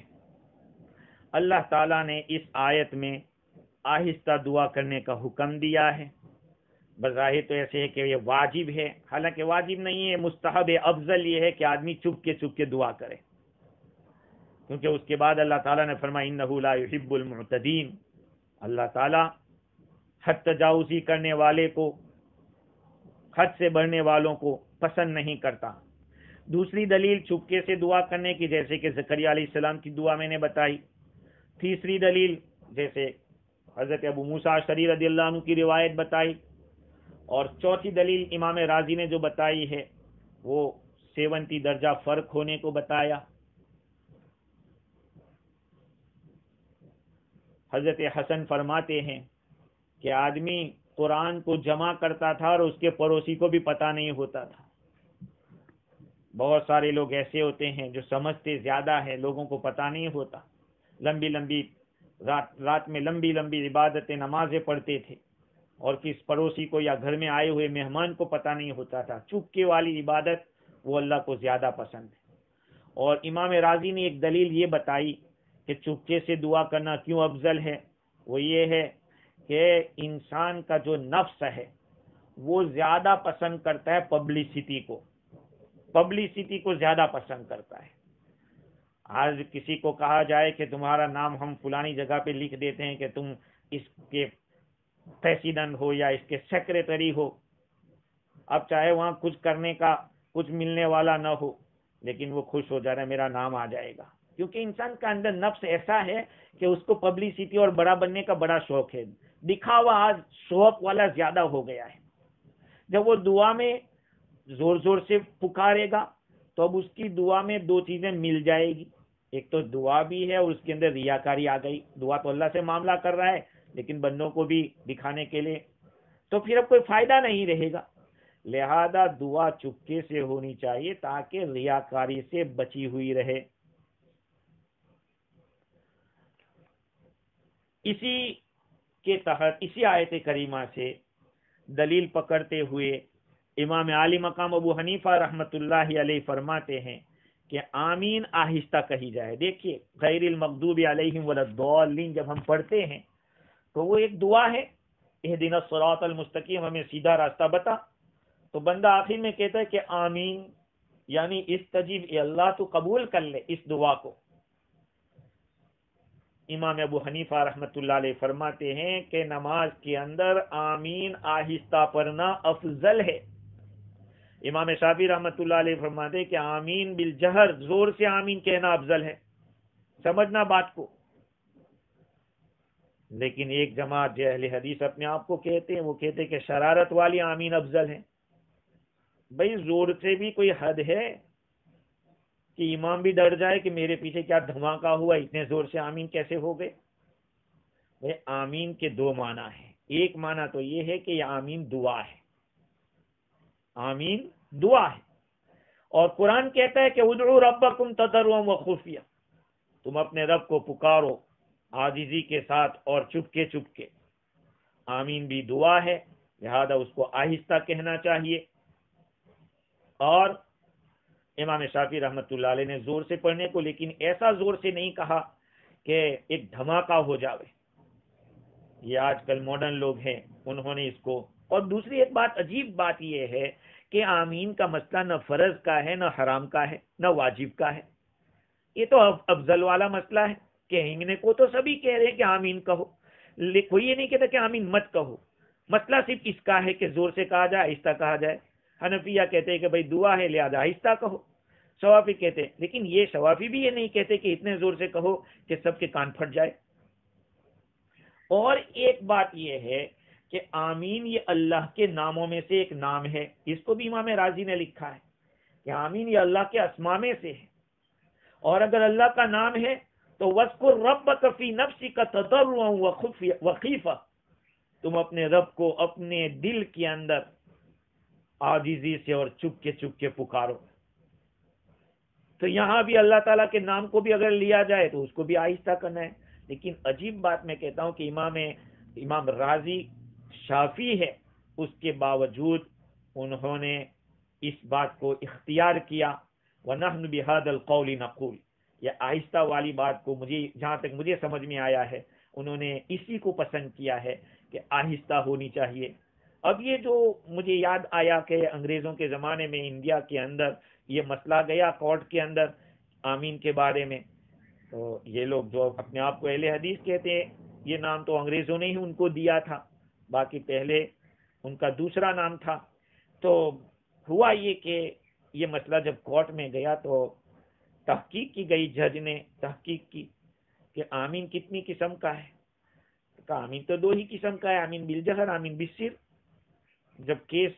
اللہ تعالیٰ نے اس آیت میں آہستہ دعا کرنے کا حکم دیا ہے. بظاہر تو ایسے ہے کہ یہ واجب ہے، حالانکہ واجب نہیں ہے، مستحب ہے. افضل یہ ہے کہ آدمی چپ کے دعا کرے، کیونکہ اس کے بعد اللہ تعالیٰ نے فرمایا انہ لا یحب المعتدین، اللہ تعالیٰ حد تجاوزی کرنے والے کو، حد سے بڑھنے والوں کو پسند نہیں کرتا. دوسری دلیل چپکے سے دعا کرنے کی، جیسے کہ زکریا علیہ السلام کی دعا میں نے بتائی. تیسری دلیل جیسے حضرت ابو موسیٰ اشعری رضی اللہ عنہ کی روایت بتائی. اور چوتھی دلیل امام رازی نے جو بتائی ہے وہ 70 درجہ فرق ہونے کو بتایا. حضرت حسن فرماتے ہیں کہ آدمی قرآن کو جمع کرتا تھا اور اس کے پڑوسی کو بھی پتہ نہیں ہوتا تھا. بہت سارے لوگ ایسے ہوتے ہیں جو سمجھتے زیادہ ہے، لوگوں کو پتہ نہیں ہوتا. لمبی رات میں لمبی عبادتیں نمازیں پڑھتے تھے، اور کس پڑوسی کو یا گھر میں آئے ہوئے مہمان کو پتہ نہیں ہوتا تھا. چپکے والی عبادت وہ اللہ کو زیادہ پسند ہے. اور امام رازی نے ایک دلیل یہ بتائی کہ چپکے سے دعا کرنا کیوں افضل ہے. وہ یہ ہے کہ انسان کا جو نفس ہے وہ زیادہ پسند کرتا ہے پبلسٹی کو زیادہ پسند کرتا ہے. آج کسی کو کہا جائے کہ تمہارا نام ہم فلانی جگہ پہ لکھ دیتے ہیں کہ تم اس کے پریزیڈنٹ ہو یا اس کے سیکریٹری ہو، اب چاہے وہاں کچھ کرنے کا کچھ ملنے والا نہ ہو، لیکن وہ خوش ہو جا رہا ہے میرا نام آ جائے گا. کیونکہ انسان کا اندر نفس ایسا ہے کہ اس کو پبلسٹی اور بڑا بننے کا بڑا شوق ہے. دکھاوا آج شوق والا زیادہ ہو گیا ہے. جب وہ دعا میں زور سے پکارے گا تو اب اس کی دعا میں دو چیزیں مل جائے گی. ایک تو دعا بھی ہے اور اس کے اندر ریاکاری آ گئی. دعا تو اللہ سے معاملہ کر رہا ہے لیکن بندوں کو بھی دکھانے کے لیے، تو پھر اب کوئی فائدہ نہیں رہے گا. لہذا دعا چپکے سے ہونی چاہیے تاکہ ریاکاری سے بچی ہوئی رہے. اسی کے تحت اسی آیت کریمہ سے دلیل پکڑتے ہوئے امام عالی مقام ابو حنیفہ رحمت اللہ علیہ فرماتے ہیں کہ آمین آہستہ کہی جائے. دیکھیے غیر المغضوب علیہم ولا الضالین جب ہم پڑھتے ہیں تو وہ ایک دعا ہے، اہدنا الصراط المستقیم، ہمیں سیدھا راستہ بتا. تو بندہ آخر میں کہتا ہے کہ آمین، یعنی استجیب، اے اللہ تو قبول کر لے اس دعا کو. امام ابو حنیفہ رحمت اللہ علیہ فرماتے ہیں کہ نماز کے اندر آمین آہستہ پڑھنا افضل ہے. امام شافعی رحمت اللہ علیہ فرماتے ہیں کہ آمین بالجہر، زور سے آمین کہنا افضل ہے. سمجھنا بات کو. لیکن ایک جماعت جو اہل حدیث اپنے آپ کو کہتے ہیں، وہ کہتے ہیں کہ شرارت والی آمین افضل ہے. بھئی زور سے بھی کوئی حد ہے کہ امام بھی ڈر جائے کہ میرے پیچھے کیا دھماکہ ہوا، اتنے زور سے آمین کیسے ہو گئے. بھئی آمین کے دو معنی ہیں. ایک معنی تو یہ ہے کہ یہ آمین دعا ہے، آمین دعا ہے. اور قرآن کہتا ہے کہ ادعوا ربکم تضرعا وخفیہ، تم اپنے رب کو پکارو عاجزی کے ساتھ اور چپکے. آمین بھی دعا ہے، لہذا اس کو آہستہ کہنا چاہیے. اور امام شافعی رحمت اللہ علیہ نے زور سے پڑھنے کو، لیکن ایسا زور سے نہیں کہا کہ ایک دھماکہ ہو جاوے. یہ آج کل ماڈرن لوگ ہیں، انہوں نے اس کو. اور دوسری ایک بات، عجیب بات یہ ہے کہ آمین کا مسئلہ نہ فرض کا ہے، نہ حرام کا ہے، نہ واجب کا ہے. یہ تو افضل والا مسئلہ ہے. کہنے کو تو سبھی کہہ رہے ہیں کہ آمین کہو، کوئی یہ نہیں کہتا کہ آمین مت کہو. مسئلہ صرف اس کا ہے کہ زور سے کہا جائے، آہستہ کہا جائے. حنفیہ کہتے ہیں کہ بھئی دعا ہے لہذا آہستہ کہو. شوافی کہتے ہیں، لیکن یہ شوافی بھی یہ نہیں کہتے کہ اتنے زور سے کہو کہ سب کے کان پھٹ جائے. اور ایک بات یہ ہے کہ آمین یہ اللہ کے ناموں میں سے ایک نام ہے. اس کو بھی امام رازی نے لکھا ہے کہ کہ آمین یہ اللہ کے اسماء میں سے ہے. اور اگر اللہ کا نام ہے تو وَاذْكُرْ رَبَّكَ فِي نَفْسِكَ تَضَرُّعًا وَخِيفَةً، تم اپنے رب کو اپنے دل کے اندر عاجزی سے اور چپ کے پکارو. تو یہاں بھی اللہ تعالیٰ کے نام کو بھی اگر لیا جائے تو اس کو بھی آہستہ کرنا ہے. لیکن عجیب بات میں کہتا ہوں کہ امام رازی شافی ہے، اس کے باوجود انہوں نے اس بات کو اختیار کیا. وَنَحْنُ بِهَذَا الْقَوْلِ نَقُولُ، یہ آہستہ والی بات کو جہاں تک مجھے سمجھ میں آیا ہے انہوں نے اسی کو پسند کیا ہے کہ آہستہ ہونی چاہیے. اب یہ جو مجھے یاد آیا کہ انگریزوں کے زمانے میں انڈیا کے اندر یہ مسئلہ گیا کورٹ کے اندر آمین کے بارے میں، تو یہ لوگ جو اپنے آپ کو اہل حدیث کہتے ہیں، یہ نام تو انگریزوں نے ہی ان کو دیا تھا، باقی پہلے ان کا دوسرا نام تھا. تو ہوا یہ کہ یہ مسئلہ جب کورٹ میں گیا تو تحقیق کی گئی، جج نے تحقیق کی کہ آمین کتنی قسم کا ہے. کہا آمین تو 2 ہی قسم کا ہے، آمین بالجہر، آمین بالسر. جب کیس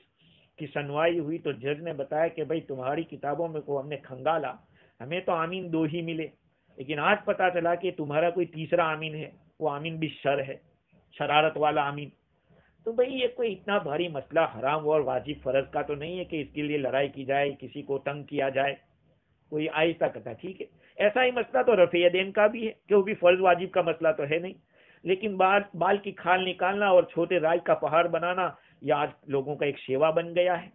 کی سنوائی ہوئی تو جج نے بتایا کہ بھئی تمہاری کتابوں میں کو ہم نے کھنگالا، ہمیں تو آمین 2 ہی ملے، لیکن آج پتا چلا کہ تمہارا کوئی تیسرا آمین ہے، وہ آمین بالشر ہے، شرارت والا آمین. تو بھئی یہ کوئی اتنا بھاری مسئلہ حرام اور واجب فرض کا تو نہیں ہے کہ اس کے لیے لڑائی کی جائے، کسی کو تنگ کیا جائے. کوئی آہستہ کرتا ٹھیک ہے. ایسا ہی مسئلہ تو رفع یدین کا بھی ہے کہ وہ بھی فرض واجب کا مسئلہ تو ہے نہیں، لیکن بال کی کھال نکالنا اور چھوٹے رائی کا پہاڑ بنانا یہ آج لوگوں کا ایک شیوا بن گیا ہے.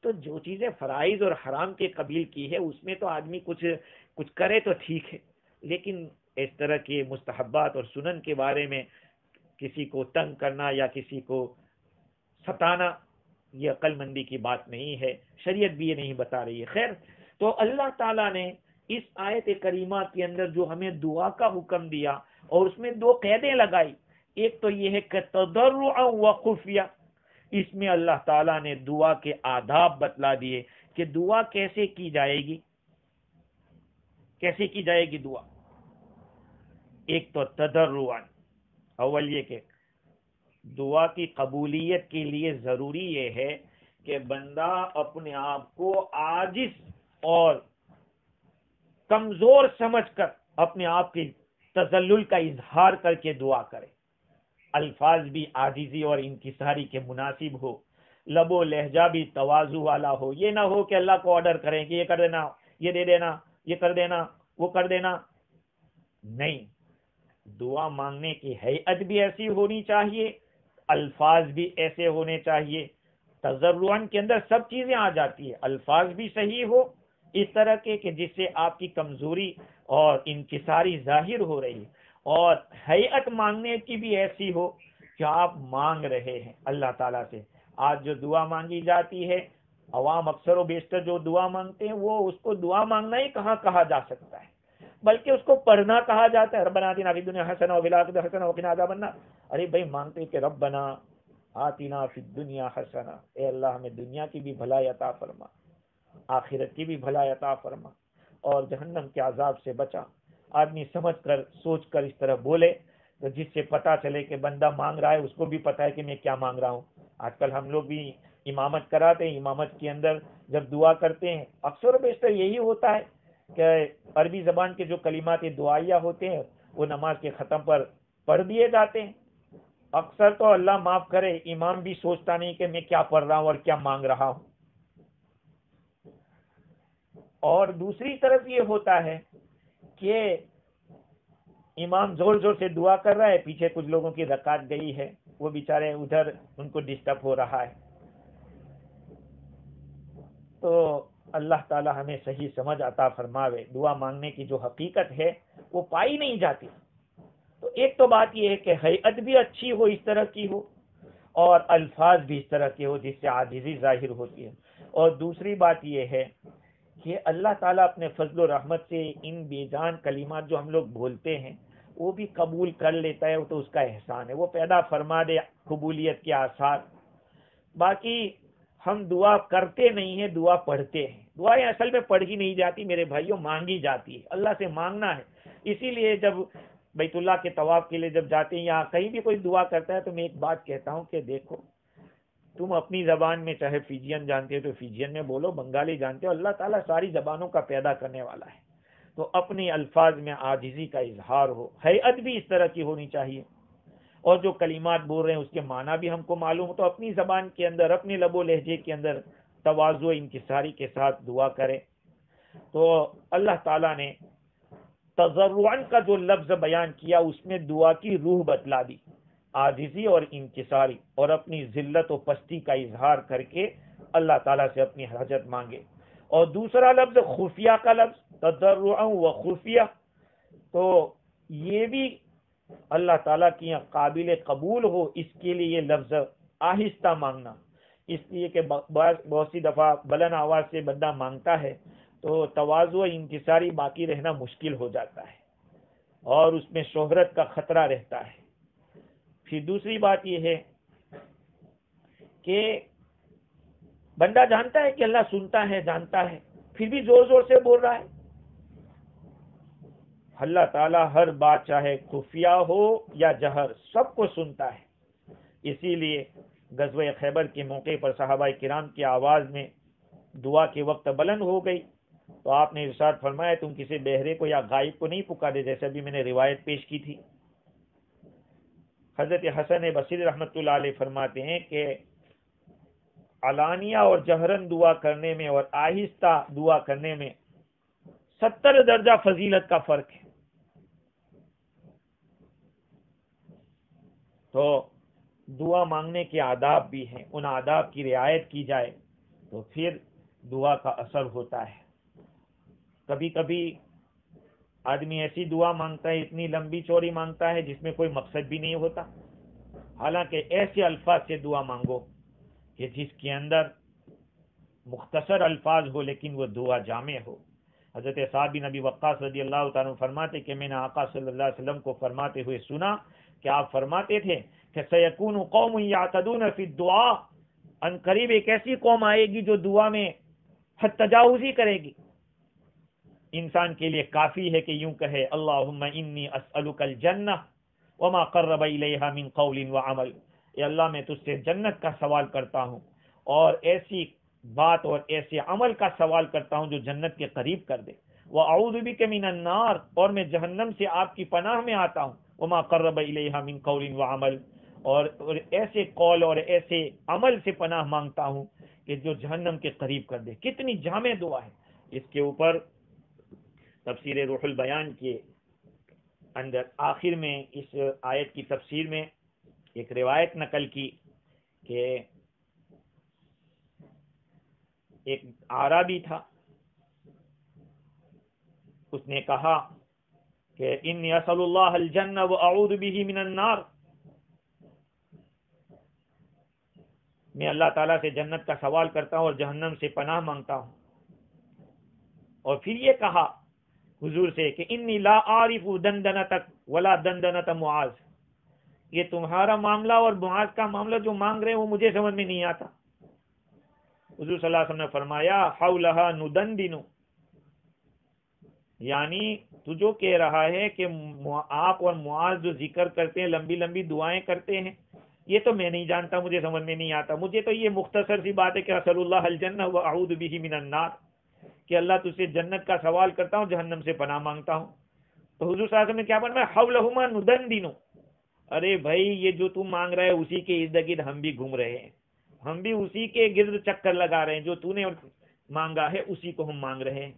تو جو چیزیں فرائض اور حرام کے قبیل کی ہے اس میں تو آدمی کچھ کرے تو ٹھیک ہے، لیکن اس طرح کے مستحبات اور سنن کے بارے میں کسی کو تنگ کرنا یا کسی کو ستانا یہ عقل مندی کی بات نہیں ہے، شریعت بھی یہ نہیں بتا رہی ہے. خیر، تو اللہ تعالیٰ نے اس آیت کریمہ کے اندر جو ہمیں دعا کا حکم دیا اور اس میں 2 قیدیں لگائی. ایک تو یہ ہے کہ تضرعا و خفیہ، اس میں اللہ تعالیٰ نے دعا کے آداب بتلا دیے کہ دعا کیسے کی جائے گی. کیسے کی جائے گی دعا؟ ایک تو تضرعا، اول یہ کہ دعا کی قبولیت کے لیے ضروری یہ ہے کہ بندہ اپنے آپ کو عاجز اور کمزور سمجھ کر اپنے آپ کے تذلل کا اظہار کر کے دعا کرے. الفاظ بھی عاجزی اور انکساری کے مناسب ہو، لب و لہجہ بھی تواضع والا ہو. یہ نہ ہو کہ اللہ کو آرڈر کریں کہ یہ کر دینا، یہ دے دینا، یہ کر دینا، وہ کر دینا. نہیں، دعا مانگنے کی ہیئت بھی ایسی ہونی چاہیے، الفاظ بھی ایسے ہونے چاہیے. تضرعاً کے اندر سب چیزیں آ جاتی ہے، الفاظ بھی صحیح ہو اس طرح کے کہ جس سے آپ کی کمزوری اور انکساری ظاہر ہو رہی ہے، اور ہیئت مانگنے کی بھی ایسی ہو کہ آپ مانگ رہے ہیں اللہ تعالیٰ سے. آج جو دعا مانگی جاتی ہے، عوام اکثر و بیشتر جو دعا مانگتے ہیں وہ اس کو دعا مانگنا ہی کہا جا سکتا ہے، بلکہ اس کو پڑھنا کہا جاتا ہے. ربنا آتنا فی الدنیا حسنہ وفی الآخرۃ حسنہ وقنا عذاب النار. ارے بھائی مانگتے کہ ربنا آتنا فی الدنیا حسنہ، اے اللہ ہمیں دنیا کی بھی بھلائی عطا فرما، آخرت کی بھی بھلائی عطا فرما، اور جہنم کے عذاب سے بچا. آدمی سمجھ کر سوچ کر اس طرح بولے تو جس سے پتا چلے کہ بندہ مانگ رہا ہے اس کو بھی پتا ہے کہ میں کیا مانگ رہا ہوں. آج کل ہم لوگ بھی امامت کراتے ہیں، امامت کے اندر جب دعا کرتے ہیں اکثر و بیشتر یہی ہوتا ہے کہ عربی زبان کے جو کلمات دعائیہ ہوتے ہیں وہ نماز کے ختم پر پڑھ دیے جاتے ہیں. اکثر تو اللہ معاف کرے امام بھی سوچتا نہیں کہ میں کیا پڑھ رہا ہوں اور کیا مانگ رہا ہوں. اور دوسری طرف یہ ہوتا ہے کہ امام زور زور سے دعا کر رہا ہے، پیچھے کچھ لوگوں کی رکعت گئی ہے، وہ بیچارے ادھر ان کو ڈسٹرب ہو رہا ہے. تو اللہ تعالی ہمیں صحیح سمجھ عطا فرماوے. دعا مانگنے کی جو حقیقت ہے وہ پائی نہیں جاتی. تو ایک تو بات یہ ہے کہ ہیئت بھی اچھی ہو، اس طرح کی ہو، اور الفاظ بھی اس طرح کے ہو جس سے عاجزی ظاہر ہوتی ہے. اور دوسری بات یہ ہے کہ اللہ تعالیٰ اپنے فضل و رحمت سے ان بے جان کلمات جو ہم لوگ بولتے ہیں وہ بھی قبول کر لیتا ہے، وہ تو اس کا احسان ہے، وہ پیدا فرما دے قبولیت کے آثار. باقی ہم دعا کرتے نہیں ہیں، دعا پڑھتے ہیں. دعائیں اصل میں پڑھی نہیں جاتی میرے بھائیوں، مانگی جاتی ہے. اللہ سے مانگنا ہے. اسی لیے جب بیت اللہ کے طواف کے لیے جب جاتے ہیں یا کہیں بھی کوئی دعا کرتا ہے تو میں ایک بات کہتا ہوں کہ دیکھو تم اپنی زبان میں چاہے فیجین جانتے ہو تو فیجین میں بولو، بنگالی جانتے ہو، اللہ تعالیٰ ساری زبانوں کا پیدا کرنے والا ہے، تو اپنے الفاظ میں عاجزی کا اظہار ہو، ہیئت بھی اس طرح کی ہونی چاہیے، اور جو کلمات بول رہے ہیں اس کے معنی بھی ہم کو معلوم ہو، تو اپنی زبان کے اندر، اپنے لب و لہجے کے اندر تواضع انکساری کے ساتھ دعا کریں۔ تو اللہ تعالیٰ نے تضرعاً کا جو لفظ بیان کیا اس میں دعا کی روح بتلا دی، عاجزی اور انکساری، اور اپنی ذلت و پستی کا اظہار کر کے اللہ تعالیٰ سے اپنی حاجت مانگے۔ اور دوسرا لفظ خفیہ کا لفظ، تضرعاً و خفیہ، تو یہ بھی اللہ تعالیٰ کی قابل قبول ہو، اس کے لیے یہ لفظ آہستہ مانگنا، اس لیے کہ بہت سی دفعہ بلند آواز سے بندہ مانگتا ہے تو تواضع و انکساری باقی رہنا مشکل ہو جاتا ہے، اور اس میں شہرت کا خطرہ رہتا ہے۔ پھر دوسری بات یہ ہے کہ بندہ جانتا ہے کہ اللہ سنتا ہے، جانتا ہے، پھر بھی زور زور سے بول رہا ہے۔ اللہ تعالیٰ ہر بات چاہے خفیہ ہو یا جہر سب کو سنتا ہے، اسی لیے غزوہ خیبر کے موقع پر صحابہ کرام کی آواز میں دعا کے وقت بلند ہو گئی، تو آپ نے ارشاد فرمایا تم کسی بہرے کو یا غائب کو نہیں پکارے، جیسے بھی میں نے روایت پیش کی تھی۔ حضرت حسن بصری رحمۃ اللہ علیہ فرماتے ہیں کہ علانیہ اور جہرن دعا کرنے میں اور آہستہ دعا کرنے میں 70 درجہ فضیلت کا فرق ہے۔ تو دعا مانگنے کے آداب بھی ہیں، ان آداب کی رعایت کی جائے تو پھر دعا کا اثر ہوتا ہے۔ کبھی کبھی آدمی ایسی دعا مانگتا ہے، اتنی لمبی چوڑی مانگتا ہے جس میں کوئی مقصد بھی نہیں ہوتا، حالانکہ ایسے الفاظ سے دعا مانگو کہ جس کے اندر مختصر الفاظ ہو لیکن وہ دعا جامع ہو۔ حضرت سعد بن ابی وقاص رضی اللہ تعالیٰ فرماتے کہ میں نے آقا صلی اللہ علیہ وسلم کو فرماتے ہوئے سنا کہ آپ فرماتے تھے کہ سیکون قوم یعتدون فی الدعاء، ان قریب ایک ایسی قوم آئے گی جو دعا میں حد تجاوزی کرے گی۔ انسان کے لیے کافی ہے کہ یوں کہے اللہم انی اسألک الجنہ وما قرب الیہا من قول وعمل، اے اللہ میں تجھ سے جنت کا سوال کرتا ہوں اور ایسی بات اور ایسے عمل کا سوال کرتا ہوں جو جنت کے قریب کر دے، وَأَعُوذُ بِكَ مِنَ النَّارِ، اور میں جہنم سے آپ کی پناہ میں آتا ہوں، وَمَا قَرَّبَ إِلَيْهَا مِن قَوْلٍ وَعَمَلٍ، اور ایسے قول اور ایسے عمل سے پناہ مانگتا ہوں کہ جو جہنم کے قریب کر دے۔ کتنی جامع دعا ہے۔ اس کے اوپر تفسیر روح البیان کے اندر آخر میں اس آیت کی تفسیر میں ایک روایت نقل کی کہ ایک اعرابی تھا، اس نے کہا کہ انی اسأل اللہ الجنہ واعوذ بہ من النار، میں اللہ تعالیٰ سے جنت کا سوال کرتا ہوں اور جہنم سے پناہ مانگتا ہوں۔ اور پھر یہ کہا حضور سے کہ انی لا اعرف دندنتک ولا دندنت معاذ، یہ تمہارا معاملہ اور معاذ کا معاملہ جو مانگ رہے ہیں وہ مجھے سمجھ میں نہیں آتا۔ حضور صلی اللہ علیہ وسلم نے فرمایا حولہا ندندن، یعنی تو جو کہہ رہا ہے کہ آپ اور معاذ جو ذکر کرتے ہیں، لمبی لمبی دعائیں کرتے ہیں، یہ تو میں نہیں جانتا، مجھے سمجھ میں نہیں آتا، مجھے تو یہ مختصر سی بات ہے کہ اسأل اللہ الجنہ واعوذ بہ من النار، کہ اللہ تجھ سے جنت کا سوال کرتا ہوں، جہنم سے پناہ مانگتا ہوں۔ تو حضور صلی اللہ علیہ وسلم نے کیا فرمایا حولہما ندندن، ارے بھائی یہ جو تم مانگ رہے اسی کے ارد گرد ہم بھی گھوم رہے ہیں، ہم بھی اسی کے گرد چکر لگا رہے ہیں، جو تو نے مانگا ہے اسی کو ہم مانگ رہے ہیں۔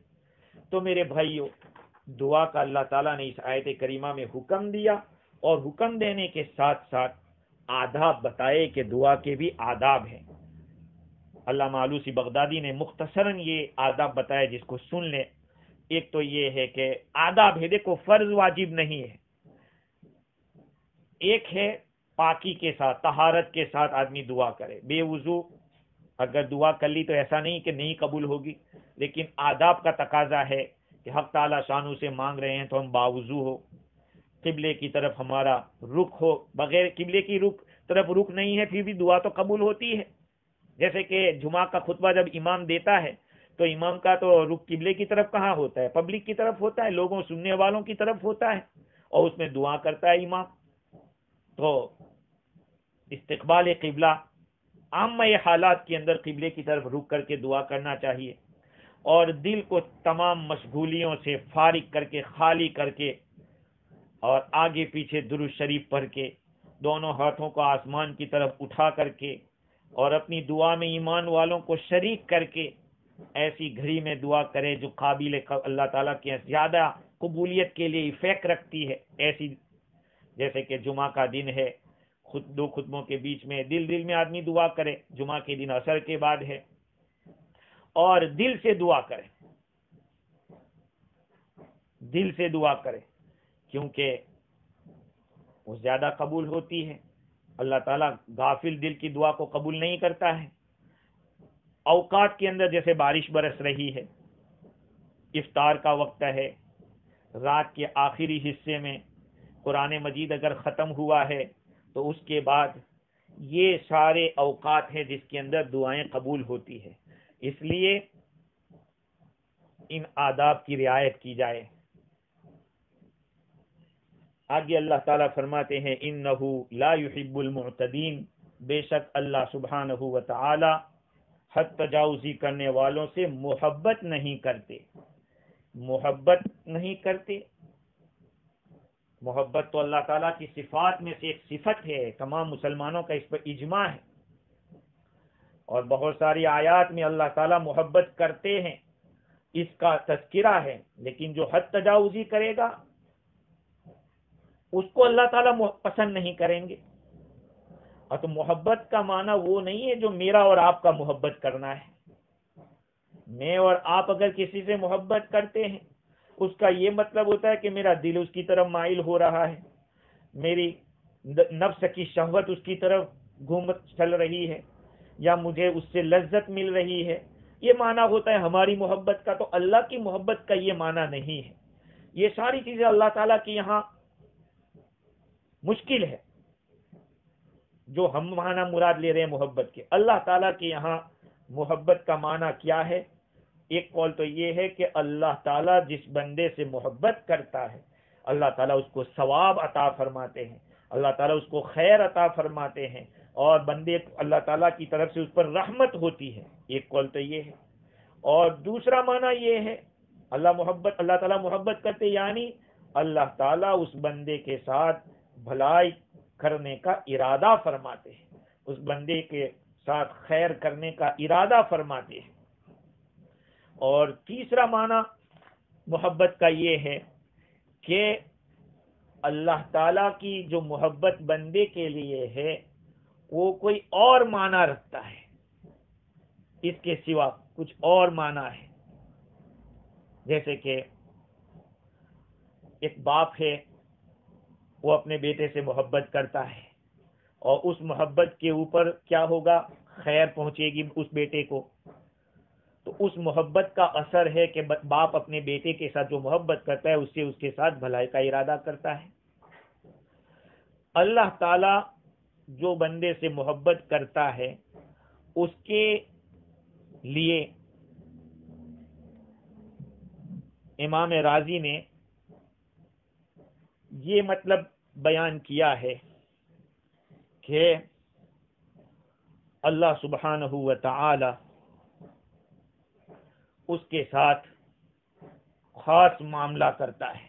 تو میرے بھائیو، دعا کا اللہ تعالیٰ نے اس آیت کریمہ میں حکم دیا، اور حکم دینے کے ساتھ ساتھ آداب بتائے کہ دعا کے بھی آداب ہیں۔ علامہ آلوسی بغدادی نے مختصراً یہ آداب بتائے جس کو سن لیں۔ ایک تو یہ ہے کہ آداب ہے، دیکھو فرض واجب نہیں ہے، ایک ہے پاکی کے ساتھ، طہارت کے ساتھ آدمی دعا کرے، بے وضو اگر دعا کر لی تو ایسا نہیں کہ نہیں قبول ہوگی، لیکن آداب کا تقاضا ہے کہ حق تعالیٰ شانو سے مانگ رہے ہیں تو ہم باوضو ہو، قبلے کی طرف ہمارا رخ ہو، بغیر قبلے کی طرف رخ نہیں ہے پھر بھی دعا تو قبول ہوتی ہے۔ جیسے کہ جمعہ کا خطبہ جب امام دیتا ہے تو امام کا تو رخ قبلے کی طرف کہاں ہوتا ہے، پبلک کی طرف ہوتا ہے، لوگوں سننے والوں کی طرف ہوتا ہے، اور اس میں دعا کرتا ہے امام۔ تو استقبال قبلہ عامہ حالات کے اندر قبلے کی طرف رک کر کے دعا کرنا چاہیے، اور دل کو تمام مشغولیوں سے فارغ کر کے، خالی کر کے، اور آگے پیچھے درود شریف پڑھ کے، دونوں ہاتھوں کو آسمان کی طرف اٹھا کر کے، اور اپنی دعا میں ایمان والوں کو شریک کر کے ایسی گھڑی میں دعا کرے جو قابل اللہ تعالیٰ کے زیادہ قبولیت کے لیے افیکٹ رکھتی ہے، ایسی جیسے کہ جمعہ کا دن ہے، دو خطبوں کے بیچ میں دل میں آدمی دعا کرے، جمعہ کے دن عصر کے بعد ہے، اور دل سے دعا کرے، دل سے دعا کرے، کیونکہ وہ زیادہ قبول ہوتی ہے۔ اللہ تعالیٰ غافل دل کی دعا کو قبول نہیں کرتا ہے۔ اوقات کے اندر جیسے بارش برس رہی ہے، افطار کا وقت ہے، رات کے آخری حصے میں قرآن مجید اگر ختم ہوا ہے تو اس کے بعد یہ سارے اوقات ہیں جس کے اندر دعائیں قبول ہوتی ہے، اس لیے ان آداب کی رعایت کی جائے۔ آگے اللہ تعالیٰ فرماتے ہیں انہو لا یحب المعتدین، بے شک اللہ سبحانہ و تعالی حد تجاوزی کرنے والوں سے محبت نہیں کرتے۔ محبت نہیں کرتے، محبت تو اللہ تعالیٰ کی صفات میں سے ایک صفت ہے، تمام مسلمانوں کا اس پر اجماع ہے، اور بہت ساری آیات میں اللہ تعالیٰ محبت کرتے ہیں، اس کا تذکرہ ہے، لیکن جو حد تجاوزی کرے گا اس کو اللہ تعالیٰ پسند نہیں کریں گے۔ اور تو محبت کا معنی وہ نہیں ہے جو میرا اور آپ کا محبت کرنا ہے۔ میں اور آپ اگر کسی سے محبت کرتے ہیں، اس کا یہ مطلب ہوتا ہے کہ میرا دل اس کی طرف مائل ہو رہا ہے، میری نفس کی شہوت اس کی طرف چل رہی ہے، یا مجھے اس سے لذت مل رہی ہے، یہ معنی ہوتا ہے ہماری محبت کا۔ تو اللہ کی محبت کا یہ معنی نہیں ہے۔ یہ ساری چیزیں اللہ تعالیٰ کی یہاں مشکل ہے جو ہم معنی مراد لے رہے ہیں محبت کے۔ اللہ تعالیٰ کے یہاں محبت کا معنی کیا ہے؟ ایک قول تو یہ ہے کہ اللہ تعالیٰ جس بندے سے محبت کرتا ہے، اللہ تعالیٰ اس کو ثواب عطا فرماتے ہیں، اللہ تعالیٰ اس کو خیر عطا فرماتے ہیں، اور بندے اللہ تعالیٰ کی طرف سے اس پر رحمت ہوتی ہے۔ ایک قول تو یہ ہے، اور دوسرا معنی یہ ہے اللہ تعالیٰ محبت کرتے، یعنی اللہ تعالیٰ اس بندے کے ساتھ بھلائی کرنے کا ارادہ فرماتے ہیں، اس بندے کے ساتھ خیر کرنے کا ارادہ فرماتے ہیں۔ اور تیسرا معنی محبت کا یہ ہے کہ اللہ تعالیٰ کی جو محبت بندے کے لیے ہے وہ کوئی اور معنی رکھتا ہے، اس کے سوا کچھ اور معنی ہے۔ جیسے کہ ایک باپ ہے، وہ اپنے بیٹے سے محبت کرتا ہے، اور اس محبت کے اوپر کیا ہوگا؟ خیر پہنچے گی اس بیٹے کو۔ تو اس محبت کا اثر ہے کہ باپ اپنے بیٹے کے ساتھ جو محبت کرتا ہے اس سے اس کے ساتھ بھلائی کا ارادہ کرتا ہے۔ اللہ تعالی جو بندے سے محبت کرتا ہے اس کے لیے امام رازی نے یہ مطلب بیان کیا ہے کہ اللہ سبحانہ و تعالی اس کے ساتھ خاص معاملہ کرتا ہے۔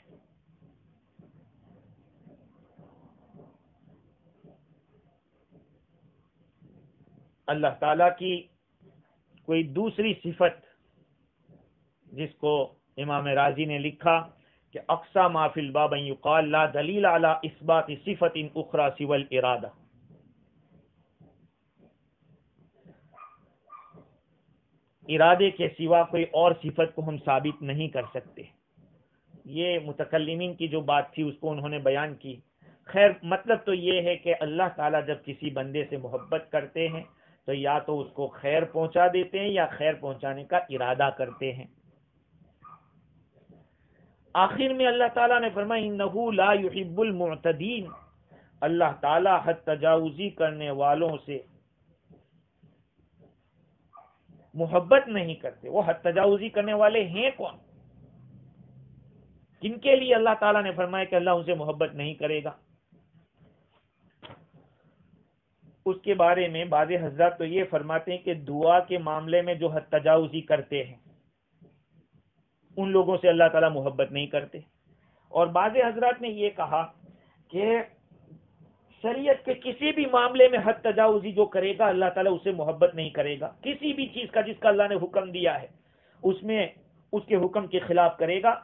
اللہ تعالیٰ کی کوئی دوسری صفت جس کو امام رازی نے لکھا کہ اقصا ما فی الباب ان یقال لا دلیل علی اثبات صفت اخری سوى الارادہ، ارادے کے سوا کوئی اور صفت کو ہم ثابت نہیں کر سکتے۔ یہ متکلمین کی جو بات تھی اس کو انہوں نے بیان کی۔ خیر مطلب تو یہ ہے کہ اللہ تعالیٰ جب کسی بندے سے محبت کرتے ہیں تو یا تو اس کو خیر پہنچا دیتے ہیں یا خیر پہنچانے کا ارادہ کرتے ہیں۔ آخر میں اللہ تعالیٰ نے فرمایا انہ لا یحب المعتدین، اللہ تعالیٰ حد تجاوزی کرنے والوں سے محبت نہیں کرتے۔ وہ حد تجاوزی کرنے والے ہیں کون؟ کن کے لیے اللہ تعالیٰ نے فرمایا کہ اللہ ان سے محبت نہیں کرے گا؟ اس کے بارے میں بعض حضرات تو یہ فرماتے ہیں کہ دعا کے معاملے میں جو حد تجاوزی کرتے ہیں ان لوگوں سے اللہ تعالیٰ محبت نہیں کرتے، اور بعض حضرات نے یہ کہا کہ شریعت کے کسی بھی معاملے میں حد تجاوزی جو کرے گا اللہ تعالیٰ اسے محبت نہیں کرے گا، کسی بھی چیز کا جس کا اللہ نے حکم دیا ہے اس میں اس کے حکم کے خلاف کرے گا،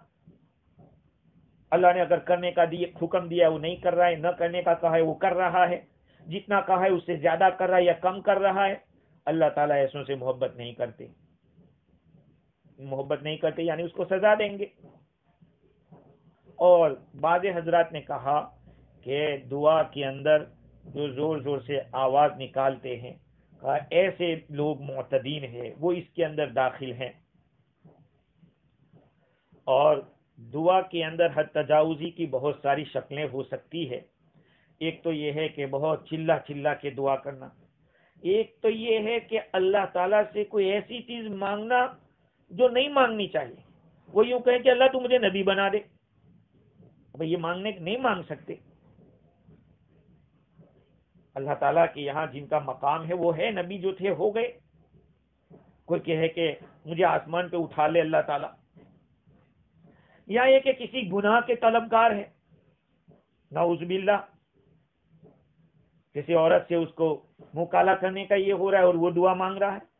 اللہ نے اگر کرنے کا حکم دیا ہے وہ نہیں کر رہا ہے، نہ کرنے کا کہا ہے وہ کر رہا ہے، جتنا کہا ہے اس سے زیادہ کر رہا ہے یا کم کر رہا ہے، اللہ تعالیٰ ایسوں سے محبت نہیں کرتے یعنی اس کو سزا دیں گے۔ اور بعض حضرات نے کہا کہ دعا کے اندر جو زور زور سے آواز نکالتے ہیں ایسے لوگ معتدین ہیں، وہ اس کے اندر داخل ہیں۔ اور دعا کے اندر حد تجاوزی کی بہت ساری شکلیں ہو سکتی ہے، ایک تو یہ ہے کہ بہت چلا چلا کے دعا کرنا، ایک تو یہ ہے کہ اللہ تعالیٰ سے کوئی ایسی چیز مانگنا جو نہیں مانگنی چاہیے، وہ یوں کہیں کہ اللہ تو مجھے نبی بنا دے، اب یہ نہیں مانگ سکتے۔ اللہ تعالیٰ کے یہاں جن کا مقام ہے وہ ہے، نبی جو تھے ہو گئے، کوئی کہے کہ مجھے آسمان پہ اٹھا لے اللہ تعالیٰ، یا یہ کہ کسی گناہ کے طلبگار ہے، نعوذ باللہ کسی عورت سے اس کو منہ کالا کرنے کا یہ ہو رہا ہے اور وہ دعا مانگ رہا ہے،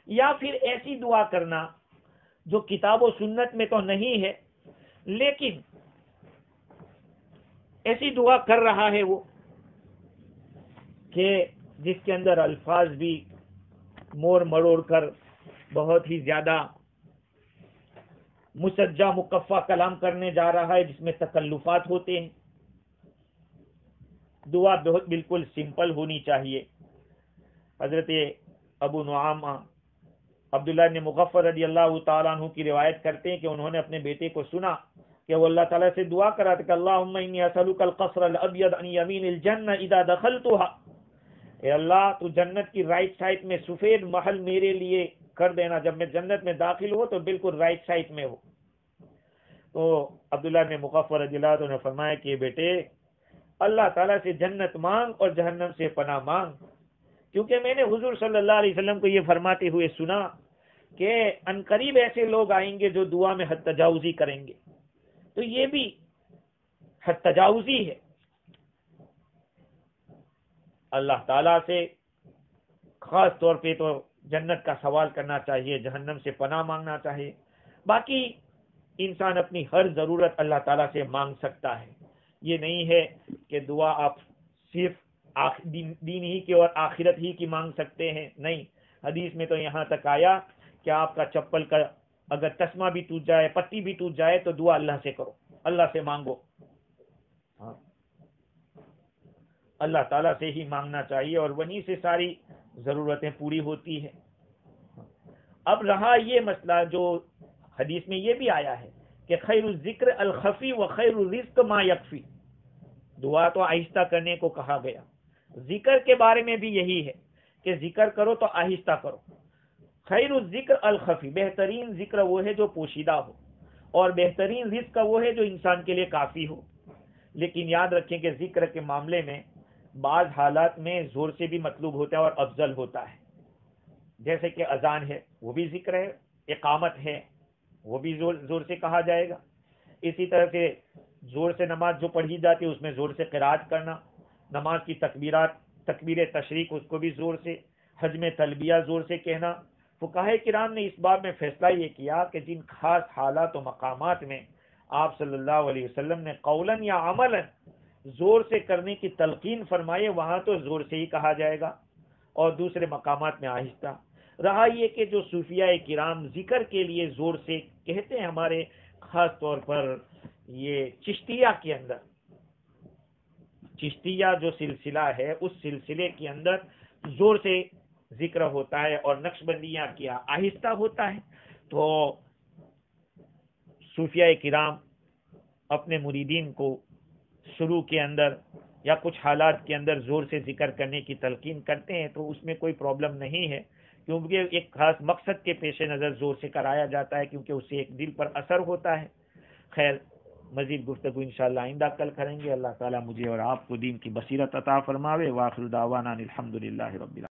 یا پھر ایسی دعا کرنا جو کتاب و سنت میں تو نہیں ہے لیکن ایسی دعا کر رہا ہے وہ کہ جس کے اندر الفاظ بھی مور مروڑ کر بہت ہی زیادہ مسجع مکفہ کلام کرنے جا رہا ہے، جس میں تکلفات ہوتے ہیں۔ دعا بالکل سمپل ہونی چاہیے۔ حضرت ابو نعامہ عبداللہ بن مغفر رضی اللہ تعالیٰ عنہ کی روایت کرتے ہیں کہ انہوں نے اپنے بیٹے کو سنا کہ وہ اللہ تعالیٰ سے دعا کرا تھا کہ اللہم انی اسألک القصر الابیض عن یمین الجنہ اذا دخلتها، اے اللہ تو جنت کی رائٹ سائڈ میں سفید محل میرے لیے کر دینا، جب میں جنت میں داخل ہو تو بالکل رائٹ سائڈ میں ہو۔ تو عبداللہ بن مغفر رضی اللہ عنہ نے فرمایا کہ بیٹے اللہ تعالیٰ سے جنت مانگ اور جہنم سے پناہ مانگ، کیونکہ میں نے حضور صلی اللہ علیہ وسلم کو یہ فرماتے ہوئے سنا کہ عنقریب ایسے لوگ آئیں گے جو دعا میں حد تجاوزی کریں گے، تو یہ بھی حد تجاوزی ہے۔ اللہ تعالیٰ سے خاص طور پہ تو جنت کا سوال کرنا چاہیے، جہنم سے پناہ مانگنا چاہیے، باقی انسان اپنی ہر ضرورت اللہ تعالیٰ سے مانگ سکتا ہے۔ یہ نہیں ہے کہ دعا آپ صرف دین ہی کی اور آخرت ہی کی مانگ سکتے ہیں، نہیں، حدیث میں تو یہاں تک آیا کہ آپ کا چپل کا اگر تسمہ بھی ٹوٹ جائے، پٹی بھی ٹوٹ جائے تو دعا اللہ سے کرو، اللہ سے مانگو، ہاں اللہ تعالیٰ سے ہی مانگنا چاہیے اور وہیں سے ساری ضرورتیں پوری ہوتی ہیں۔ اب رہا یہ مسئلہ جو حدیث میں یہ بھی آیا ہے کہ خیر الذکر الخفی و خیر الرزق ما یکفی، دعا تو آہستہ کرنے کو کہا گیا، ذکر کے بارے میں بھی یہی ہے کہ ذکر کرو تو آہستہ کرو۔ خیر الذکر الخفی، بہترین ذکر وہ ہے جو پوشیدہ ہو، اور بہترین رزق وہ ہے جو انسان کے لیے کافی ہو۔ لیکن یاد رکھیں کہ ذکر کے معاملے میں بعض حالات میں زور سے بھی مطلوب ہوتا ہے اور افضل ہوتا ہے، جیسے کہ اذان ہے وہ بھی ذکر ہے، اقامت ہے وہ بھی زور سے کہا جائے گا، اسی طرح سے زور سے نماز جو پڑھی جاتی ہے اس میں زور سے قرات کرنا، نماز کی تکبیر تشریق اس کو بھی زور سے، حج میں تلبیہ زور سے کہنا۔ فقہاء کرام نے اس باب میں فیصلہ یہ کیا کہ جن خاص حالات و مقامات میں آپ صلی اللہ علیہ وسلم نے قولاً یا عملاً زور سے کرنے کی تلقین فرمائے وہاں تو زور سے ہی کہا جائے گا، اور دوسرے مقامات میں آہستہ۔ رہا یہ کہ جو صوفیاء کرام ذکر کے لیے زور سے کہتے ہیں، ہمارے خاص طور پر یہ چشتیہ کے اندر، چشتیہ جو سلسلہ ہے اس سلسلے کے اندر زور سے ذکر ہوتا ہے اور نقشبندیاں کیا آہستہ ہوتا ہے، تو صوفیاء کرام اپنے مریدین کو شروع کے اندر یا کچھ حالات کے اندر زور سے ذکر کرنے کی تلقین کرتے ہیں، تو اس میں کوئی پرابلم نہیں ہے، کیونکہ ایک خاص مقصد کے پیش نظر زور سے کرایا جاتا ہے، کیونکہ اس سے ایک دل پر اثر ہوتا ہے۔ خیر، مزید گفتگو انشاءاللہ آئندہ کل کریں گے. اللہ تعالیٰ مجھے اور آپ کو دین کی بصیرت عطا فرماوے. وآخر دعوانا الحمدللہ رب العالمین.